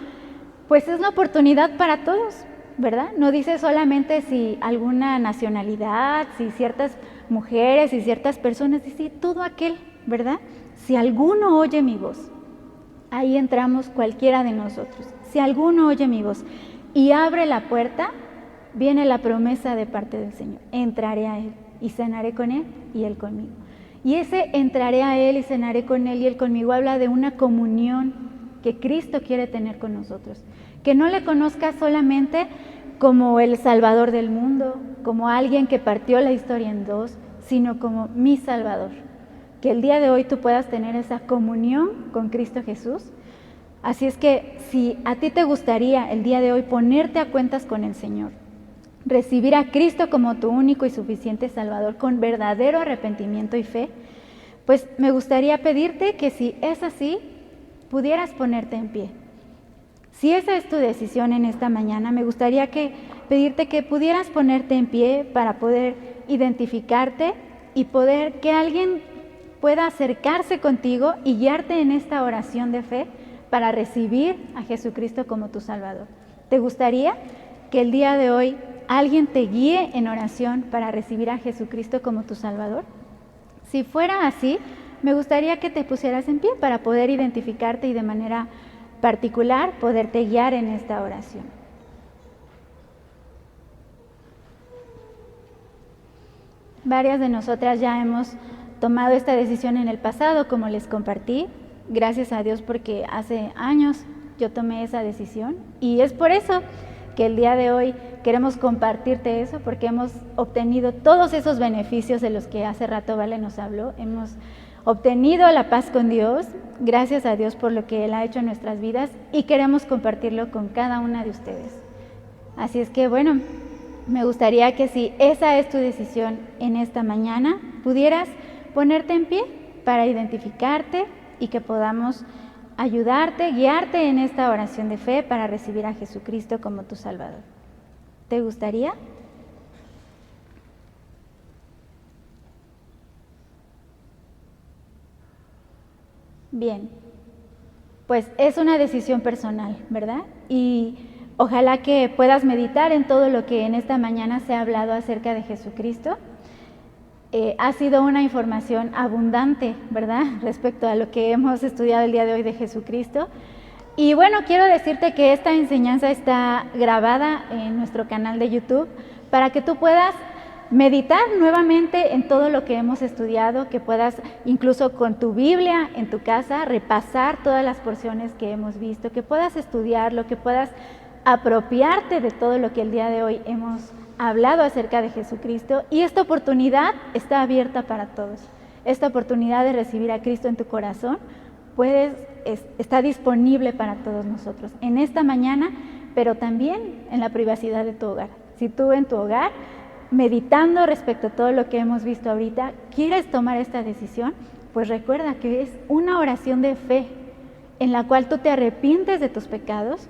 pues es la oportunidad para todos, ¿verdad? No dice solamente si alguna nacionalidad, si ciertas mujeres, si ciertas personas, dice todo aquel, ¿verdad? Si alguno oye mi voz, ahí entramos cualquiera de nosotros. Si alguno oye mi voz y abre la puerta, viene la promesa de parte del Señor. Entraré a Él y cenaré con Él y Él conmigo. Y ese entraré a Él y cenaré con Él y Él conmigo habla de una comunión que Cristo quiere tener con nosotros. Que no le conozcas solamente como el Salvador del mundo, como alguien que partió la historia en dos, sino como mi Salvador. Que el día de hoy tú puedas tener esa comunión con Cristo Jesús. Así es que si a ti te gustaría el día de hoy ponerte a cuentas con el Señor, recibir a Cristo como tu único y suficiente Salvador con verdadero arrepentimiento y fe, pues me gustaría pedirte que si es así, pudieras ponerte en pie. Si esa es tu decisión en esta mañana, me gustaría pedirte que pudieras ponerte en pie para poder identificarte y poder que alguien pueda acercarse contigo y guiarte en esta oración de fe para recibir a Jesucristo como tu Salvador. ¿Te gustaría que el día de hoy alguien te guíe en oración para recibir a Jesucristo como tu Salvador? Si fuera así, me gustaría que te pusieras en pie para poder identificarte y de manera particular poderte guiar en esta oración. Varias de nosotras ya hemos tomado esta decisión en el pasado, como les compartí. Gracias a Dios porque hace años yo tomé esa decisión y es por eso que el día de hoy queremos compartirte eso, porque hemos obtenido todos esos beneficios de los que hace rato Vale nos habló. Hemos obtenido la paz con Dios, gracias a Dios por lo que Él ha hecho en nuestras vidas y queremos compartirlo con cada una de ustedes. Así es que bueno, me gustaría que si esa es tu decisión en esta mañana, pudieras ponerte en pie para identificarte y que podamos ayudarte, guiarte en esta oración de fe para recibir a Jesucristo como tu Salvador. ¿Te gustaría? Bien, pues es una decisión personal, ¿verdad? Y ojalá que puedas meditar en todo lo que en esta mañana se ha hablado acerca de Jesucristo. Ha sido una información abundante, ¿verdad?, respecto a lo que hemos estudiado el día de hoy de Jesucristo. Y bueno, quiero decirte que esta enseñanza está grabada en nuestro canal de YouTube para que tú puedas meditar nuevamente en todo lo que hemos estudiado, que puedas incluso con tu Biblia en tu casa repasar todas las porciones que hemos visto, que puedas estudiarlo, que puedas apropiarte de todo lo que el día de hoy hemos hablado acerca de Jesucristo. Y esta oportunidad está abierta para todos. Esta oportunidad de recibir a Cristo en tu corazón está disponible para todos nosotros en esta mañana, pero también en la privacidad de tu hogar. Si tú en tu hogar, meditando respecto a todo lo que hemos visto ahorita, quieres tomar esta decisión, pues recuerda que es una oración de fe en la cual tú te arrepientes de tus pecados,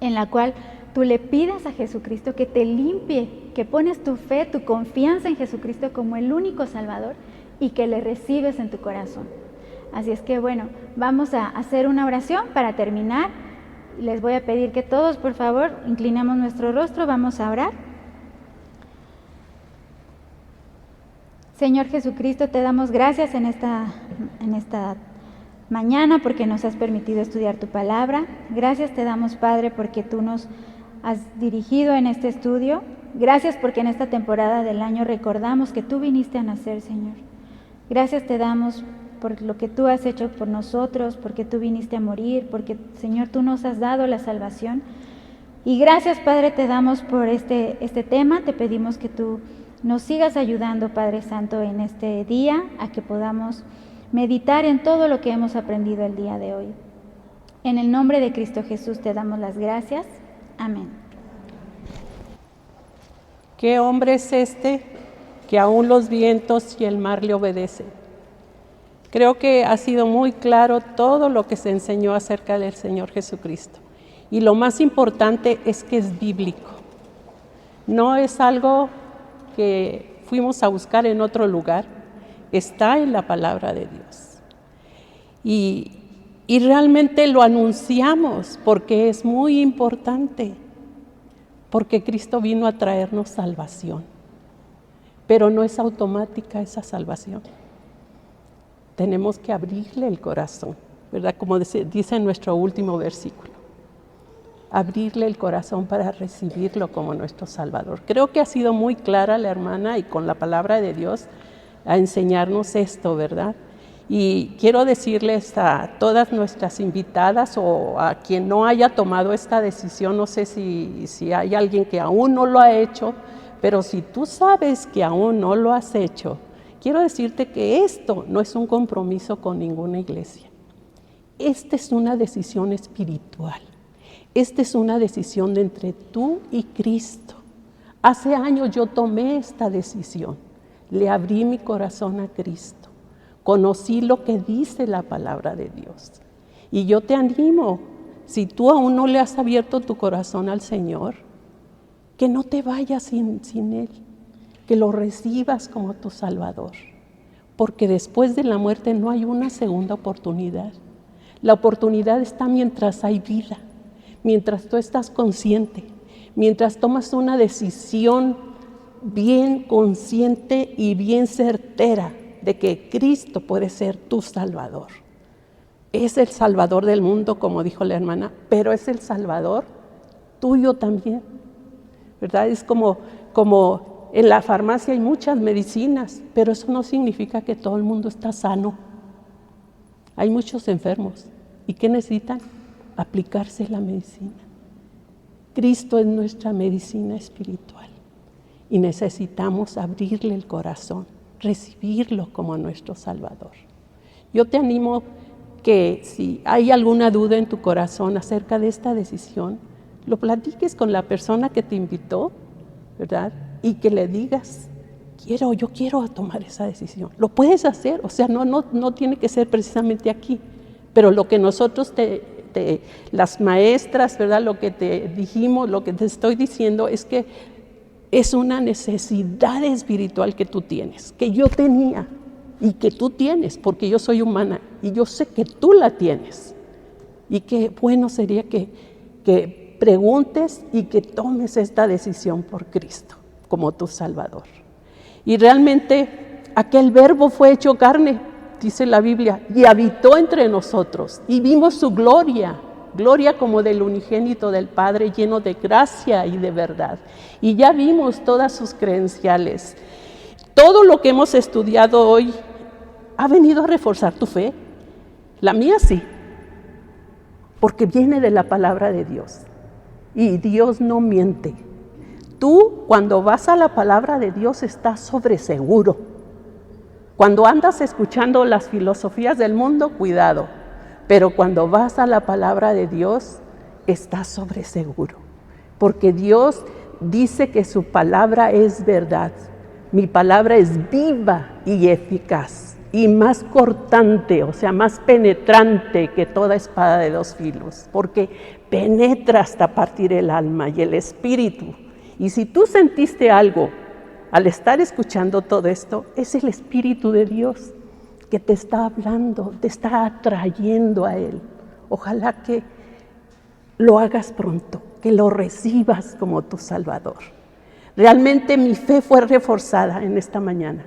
en la cual tú le pidas a Jesucristo que te limpie, que pones tu fe, tu confianza en Jesucristo como el único Salvador y que le recibes en tu corazón. Así es que bueno, vamos a hacer una oración para terminar. Les voy a pedir que todos, por favor, inclinemos nuestro rostro, vamos a orar. Señor Jesucristo, te damos gracias en esta mañana porque nos has permitido estudiar tu palabra. Gracias te damos, Padre, porque tú nos has dirigido en este estudio. Gracias porque en esta temporada del año recordamos que tú viniste a nacer, Señor. Gracias te damos por lo que tú has hecho por nosotros, porque tú viniste a morir, porque, Señor, tú nos has dado la salvación. Y gracias, Padre, te damos por este tema. Te pedimos que tú nos sigas ayudando, Padre Santo, en este día, a que podamos meditar en todo lo que hemos aprendido el día de hoy. En el nombre de Cristo Jesús te damos las gracias. Amén. ¿Qué hombre es este que aún los vientos y el mar le obedecen? Creo que ha sido muy claro todo lo que se enseñó acerca del Señor Jesucristo. Y lo más importante es que es bíblico. No es algo que fuimos a buscar en otro lugar, está en la palabra de Dios. Y realmente lo anunciamos porque es muy importante, porque Cristo vino a traernos salvación, pero no es automática esa salvación. Tenemos que abrirle el corazón, ¿verdad? Como dice en nuestro último versículo. Abrirle el corazón para recibirlo como nuestro Salvador. Creo que ha sido muy clara la hermana y con la palabra de Dios a enseñarnos esto, ¿verdad? Y quiero decirles a todas nuestras invitadas o a quien no haya tomado esta decisión, no sé si hay alguien que aún no lo ha hecho, pero si tú sabes que aún no lo has hecho, quiero decirte que esto no es un compromiso con ninguna iglesia. Esta es una decisión espiritual. Esta es una decisión de entre tú y Cristo. Hace años yo tomé esta decisión. Le abrí mi corazón a Cristo. Conocí lo que dice la palabra de Dios. Y yo te animo, si tú aún no le has abierto tu corazón al Señor, que no te vayas sin Él, que lo recibas como tu Salvador. Porque después de la muerte no hay una segunda oportunidad. La oportunidad está mientras hay vida, mientras tú estás consciente, mientras tomas una decisión bien consciente y bien certera de que Cristo puede ser tu Salvador. Es el Salvador del mundo, como dijo la hermana, pero es el Salvador tuyo también, ¿verdad? Es como en la farmacia hay muchas medicinas, pero eso no significa que todo el mundo está sano. Hay muchos enfermos. ¿Y qué necesitan? Aplicarse la medicina. Cristo es nuestra medicina espiritual y necesitamos abrirle el corazón, recibirlo como nuestro Salvador. Yo te animo que si hay alguna duda en tu corazón acerca de esta decisión, lo platiques con la persona que te invitó, ¿verdad? Y que le digas, yo quiero tomar esa decisión. Lo puedes hacer, o sea, no tiene que ser precisamente aquí, pero lo que nosotros las maestras, ¿verdad? Lo que te dijimos, lo que te estoy diciendo es que es una necesidad espiritual que tú tienes, que yo tenía y que tú tienes, porque yo soy humana y yo sé que tú la tienes. Y qué bueno sería que preguntes y que tomes esta decisión por Cristo como tu Salvador. Y realmente aquel verbo fue hecho carne, dice la Biblia, y habitó entre nosotros y vimos su gloria como del unigénito del Padre, lleno de gracia y de verdad. Y ya vimos todas sus credenciales. Todo lo que hemos estudiado hoy ha venido a reforzar tu fe. La mía sí, porque viene de la palabra de Dios. Y Dios no miente. Tú, cuando vas a la palabra de Dios, estás sobreseguro. Cuando andas escuchando las filosofías del mundo, cuidado. Pero cuando vas a la palabra de Dios, estás sobreseguro. Porque Dios dice que su palabra es verdad. Mi palabra es viva y eficaz. Y más cortante, o sea, más penetrante que toda espada de dos filos. Porque penetra hasta partir el alma y el espíritu. Y si tú sentiste algo al estar escuchando todo esto, es el Espíritu de Dios que te está hablando, te está atrayendo a Él. Ojalá que lo hagas pronto, que lo recibas como tu Salvador. Realmente mi fe fue reforzada en esta mañana,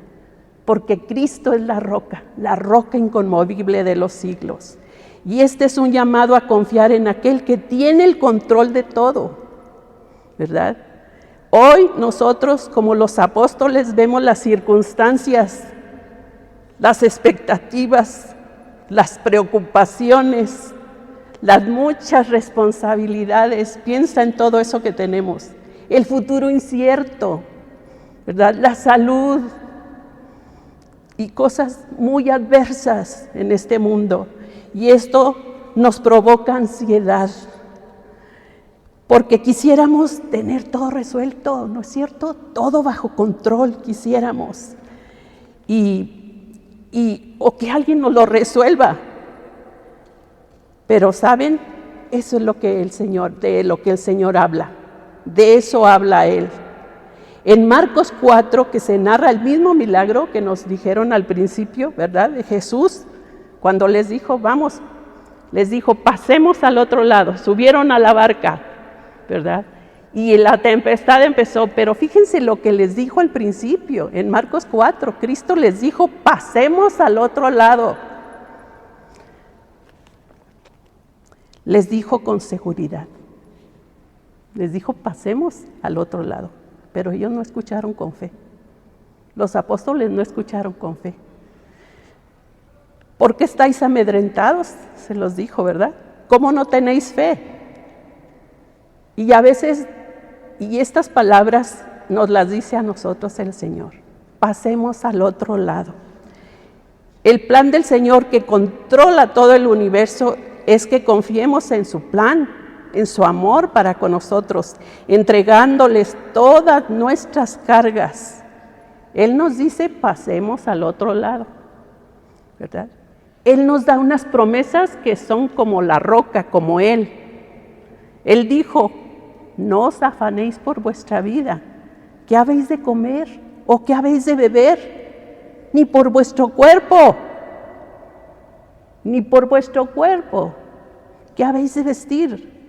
porque Cristo es la roca inconmovible de los siglos. Y este es un llamado a confiar en aquel que tiene el control de todo, ¿verdad? Hoy nosotros, como los apóstoles, vemos las circunstancias, las expectativas, las preocupaciones, las muchas responsabilidades. Piensa en todo eso que tenemos. El futuro incierto, ¿verdad? La salud y cosas muy adversas en este mundo. Y esto nos provoca ansiedad. Porque quisiéramos tener todo resuelto, ¿no es cierto? Todo bajo control quisiéramos. O que alguien nos lo resuelva. Pero ¿saben? Eso es de lo que el Señor habla. De eso habla Él. En Marcos 4, que se narra el mismo milagro que nos dijeron al principio, ¿verdad? De Jesús, cuando les dijo, pasemos al otro lado. Subieron a la barca, ¿verdad? Y la tempestad empezó, pero fíjense lo que les dijo al principio, en Marcos 4, Cristo les dijo, pasemos al otro lado. Les dijo con seguridad, les dijo, pasemos al otro lado, pero ellos no escucharon con fe. Los apóstoles no escucharon con fe. ¿Por qué estáis amedrentados? Se los dijo, ¿verdad? ¿Cómo no tenéis fe? Y a veces, y estas palabras nos las dice a nosotros el Señor. Pasemos al otro lado. El plan del Señor que controla todo el universo es que confiemos en su plan, en su amor para con nosotros, entregándoles todas nuestras cargas. Él nos dice, pasemos al otro lado, ¿verdad? Él nos da unas promesas que son como la roca, como Él. Él dijo, no os afanéis por vuestra vida, ¿qué habéis de comer o qué habéis de beber? Ni por vuestro cuerpo, ¿qué habéis de vestir?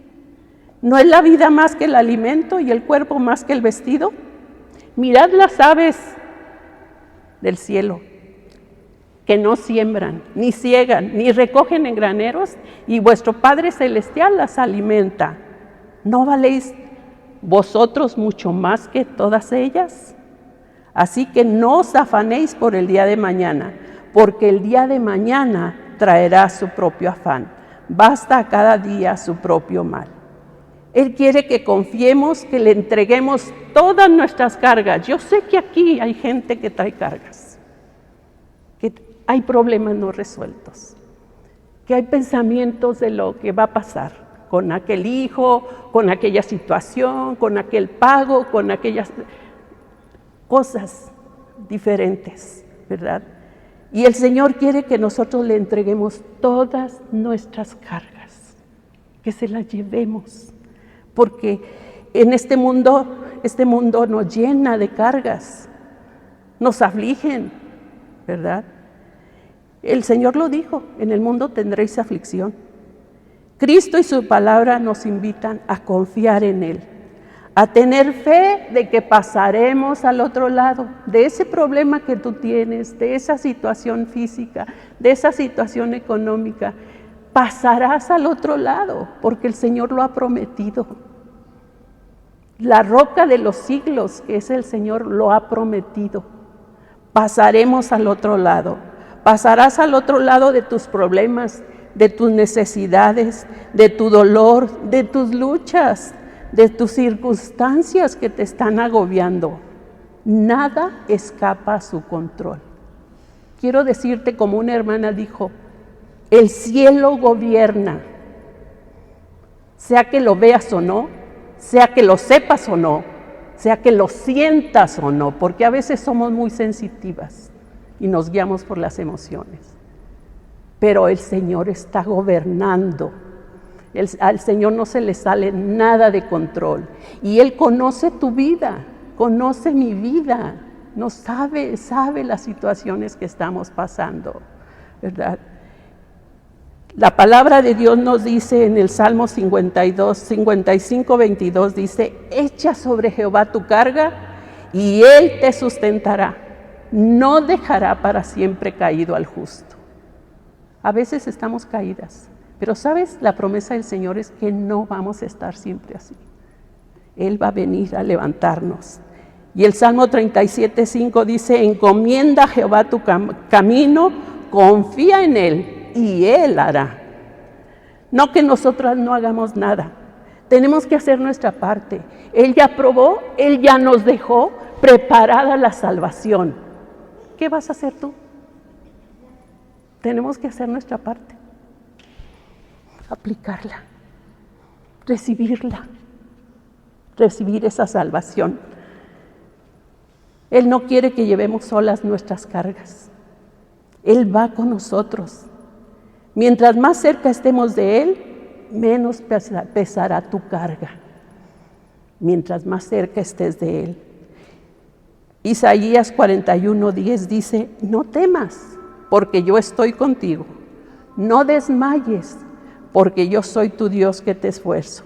¿No es la vida más que el alimento y el cuerpo más que el vestido? Mirad las aves del cielo, que no siembran, ni ciegan, ni recogen en graneros, y vuestro Padre Celestial las alimenta. ¿No valéis vosotros mucho más que todas ellas? Así que no os afanéis por el día de mañana, porque el día de mañana traerá su propio afán. Basta a cada día su propio mal. Él quiere que confiemos, que le entreguemos todas nuestras cargas. Yo sé que aquí hay gente que trae cargas, que hay problemas no resueltos, que hay pensamientos de lo que va a pasar con aquel hijo, con aquella situación, con aquel pago, con aquellas cosas diferentes, ¿verdad? Y el Señor quiere que nosotros le entreguemos todas nuestras cargas, que se las llevemos, porque en este mundo nos llena de cargas, nos afligen, ¿verdad? El Señor lo dijo, en el mundo tendréis aflicción. Cristo y su palabra nos invitan a confiar en Él, a tener fe de que pasaremos al otro lado, de ese problema que tú tienes, de esa situación física, de esa situación económica. Pasarás al otro lado, porque el Señor lo ha prometido. La roca de los siglos, que es el Señor, lo ha prometido. Pasaremos al otro lado. Pasarás al otro lado de tus problemas, de tus necesidades, de tu dolor, de tus luchas, de tus circunstancias que te están agobiando. Nada escapa a su control. Quiero decirte, como una hermana dijo, el cielo gobierna, sea que lo veas o no, sea que lo sepas o no, sea que lo sientas o no, porque a veces somos muy sensitivas y nos guiamos por las emociones. Pero el Señor está gobernando. Al Señor no se le sale nada de control. Y Él conoce tu vida, conoce mi vida, sabe las situaciones que estamos pasando, ¿verdad? La palabra de Dios nos dice en el Salmo 55, 22, dice, echa sobre Jehová tu carga y Él te sustentará. No dejará para siempre caído al justo. A veces estamos caídas, pero ¿sabes? La promesa del Señor es que no vamos a estar siempre así. Él va a venir a levantarnos. Y el Salmo 37, 5 dice, encomienda a Jehová tu camino, confía en Él y Él hará. No que nosotras no hagamos nada, tenemos que hacer nuestra parte. Él ya probó, Él ya nos dejó preparada la salvación. ¿Qué vas a hacer tú? Tenemos que hacer nuestra parte, aplicarla, recibir esa salvación. Él no quiere que llevemos solas nuestras cargas. Él va con nosotros. Mientras más cerca estemos de Él, menos pesará tu carga. Mientras más cerca estés de Él. Isaías 41:10 dice, no temas, porque yo estoy contigo. No desmayes, porque yo soy tu Dios que te esfuerzo.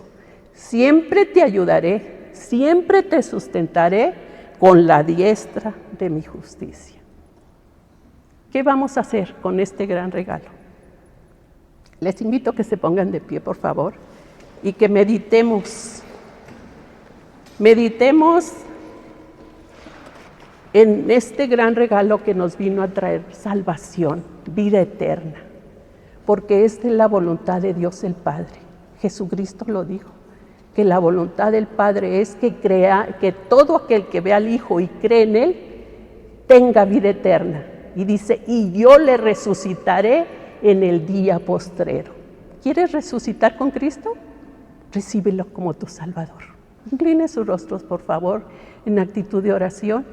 Siempre te ayudaré, siempre te sustentaré con la diestra de mi justicia. ¿Qué vamos a hacer con este gran regalo? Les invito a que se pongan de pie, por favor, y que meditemos en este gran regalo que nos vino a traer salvación. vida eterna, porque esta es la voluntad de Dios el Padre. Jesucristo lo dijo, que la voluntad del Padre es que todo aquel que ve al Hijo y cree en Él, tenga vida eterna. Y dice, y yo le resucitaré en el día postrero. ¿Quieres resucitar con Cristo? Recíbelo como tu Salvador. Incline sus rostros, por favor, en actitud de oración.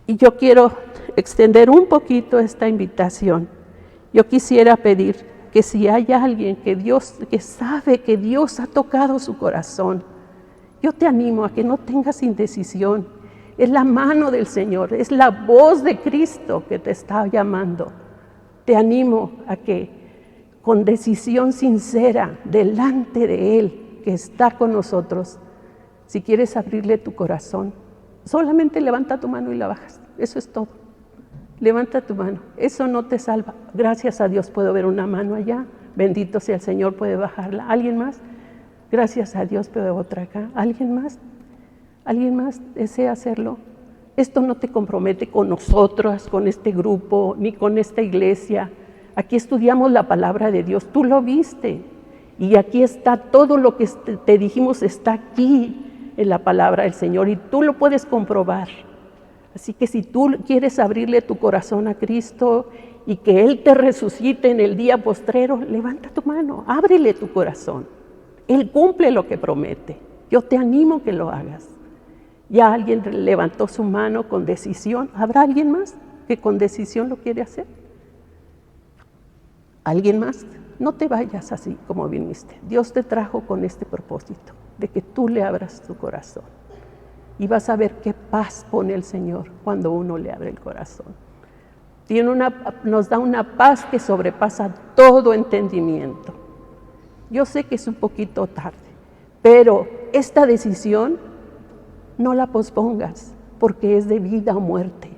Y yo quiero extender un poquito esta invitación. Yo quisiera pedir que si hay alguien que sabe que Dios ha tocado su corazón, yo te animo a que no tengas indecisión. Es la mano del Señor, es la voz de Cristo que te está llamando. Te animo a que con decisión sincera delante de Él, que está con nosotros, si quieres abrirle tu corazón, solamente levanta tu mano y la bajas. Eso es todo. Levanta tu mano. Eso no te salva. Gracias a Dios puedo ver una mano allá. Bendito sea el Señor, puede bajarla. ¿Alguien más? Gracias a Dios puedo ver otra acá. ¿Alguien más? ¿Alguien más desea hacerlo? Esto no te compromete con nosotros, con este grupo, ni con esta iglesia. Aquí estudiamos la palabra de Dios. Tú lo viste. Y aquí está todo lo que te dijimos, está aquí en la palabra del Señor. Y tú lo puedes comprobar. Así que si tú quieres abrirle tu corazón a Cristo y que Él te resucite en el día postrero, levanta tu mano, ábrele tu corazón. Él cumple lo que promete. Yo te animo que lo hagas. Ya alguien levantó su mano con decisión. ¿Habrá alguien más que con decisión lo quiere hacer? ¿Alguien más? No te vayas así como viniste. Dios te trajo con este propósito, de que tú le abras tu corazón. Y vas a ver qué paz pone el Señor cuando uno le abre el corazón. Nos da una paz que sobrepasa todo entendimiento. Yo sé que es un poquito tarde, pero esta decisión no la pospongas, porque es de vida o muerte.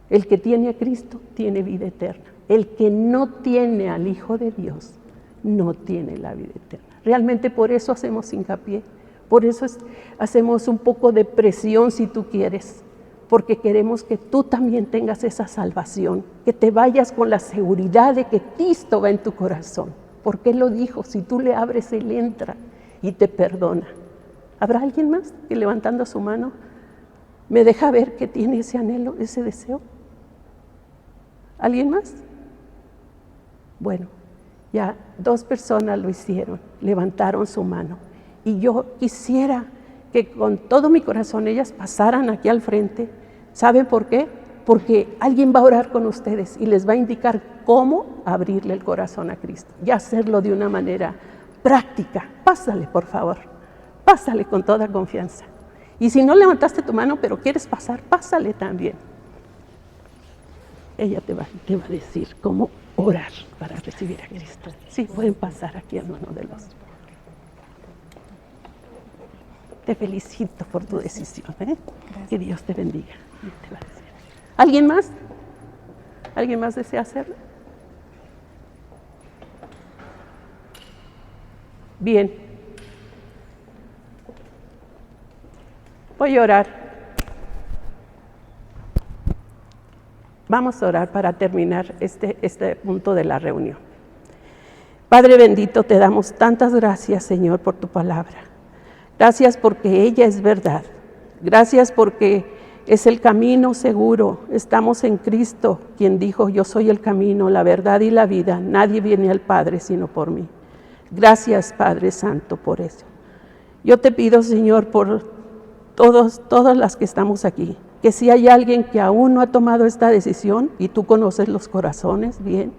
El que tiene a Cristo tiene vida eterna. El que no tiene al Hijo de Dios no tiene la vida eterna. Realmente por eso hacemos hincapié. Por eso hacemos un poco de presión si tú quieres, porque queremos que tú también tengas esa salvación, que te vayas con la seguridad de que Cristo va en tu corazón, porque Él lo dijo, si tú le abres, Él entra y te perdona. ¿Habrá alguien más que levantando su mano me deja ver que tiene ese anhelo, ese deseo? ¿Alguien más? Bueno, ya 2 personas lo hicieron, levantaron su mano. Y yo quisiera que con todo mi corazón ellas pasaran aquí al frente. ¿Saben por qué? Porque alguien va a orar con ustedes y les va a indicar cómo abrirle el corazón a Cristo y hacerlo de una manera práctica. Pásale, por favor. Pásale con toda confianza. Y si no levantaste tu mano, pero quieres pasar, pásale también. Ella te va a decir cómo orar para recibir a Cristo. Sí, pueden pasar aquí, hermano de los... Te felicito por tu decisión. Que Dios te bendiga. ¿Alguien más? ¿Alguien más desea hacerlo? Bien. Voy a orar. Vamos a orar para terminar este punto de la reunión. Padre bendito, te damos tantas gracias, Señor, por tu palabra. Gracias porque ella es verdad. Gracias porque es el camino seguro. Estamos en Cristo, quien dijo, yo soy el camino, la verdad y la vida. Nadie viene al Padre sino por mí. Gracias, Padre Santo, por eso. Yo te pido, Señor, por todas las que estamos aquí, que si hay alguien que aún no ha tomado esta decisión, y tú conoces los corazones bien,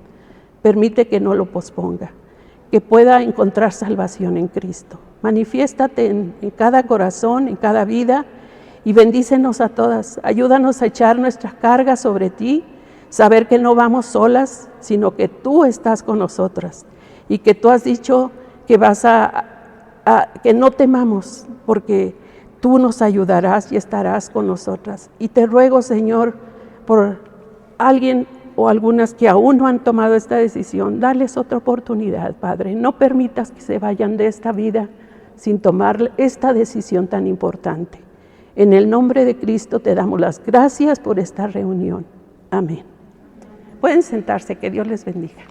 permite que no lo posponga, que pueda encontrar salvación en Cristo. Manifiéstate en cada corazón, en cada vida, y bendícenos a todas. Ayúdanos a echar nuestras cargas sobre ti, saber que no vamos solas, sino que tú estás con nosotras, y que tú has dicho que que no temamos, porque tú nos ayudarás y estarás con nosotras. Y te ruego, Señor, por alguien o algunas que aún no han tomado esta decisión, darles otra oportunidad, Padre. No permitas que se vayan de esta vida sin tomar esta decisión tan importante. En el nombre de Cristo te damos las gracias por esta reunión. Amén. Pueden sentarse, que Dios les bendiga.